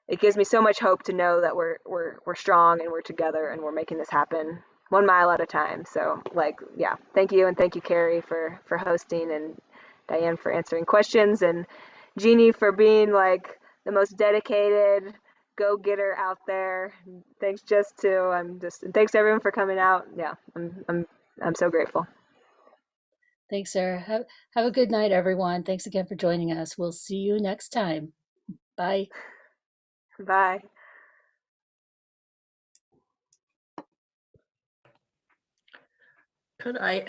it gives me so much hope to know that we're strong and we're together and we're making this happen 1 mile at a time. So yeah, thank you, and thank you, Carrie, for hosting, and Diane for answering questions, and Jeannie for being like the most dedicated go-getter out there. Thanks, Jess, too. And thanks everyone for coming out. Yeah, I'm so grateful. Thanks, Sarah. Have a good night, everyone. Thanks again for joining us. We'll see you next time. Bye. Bye. Could I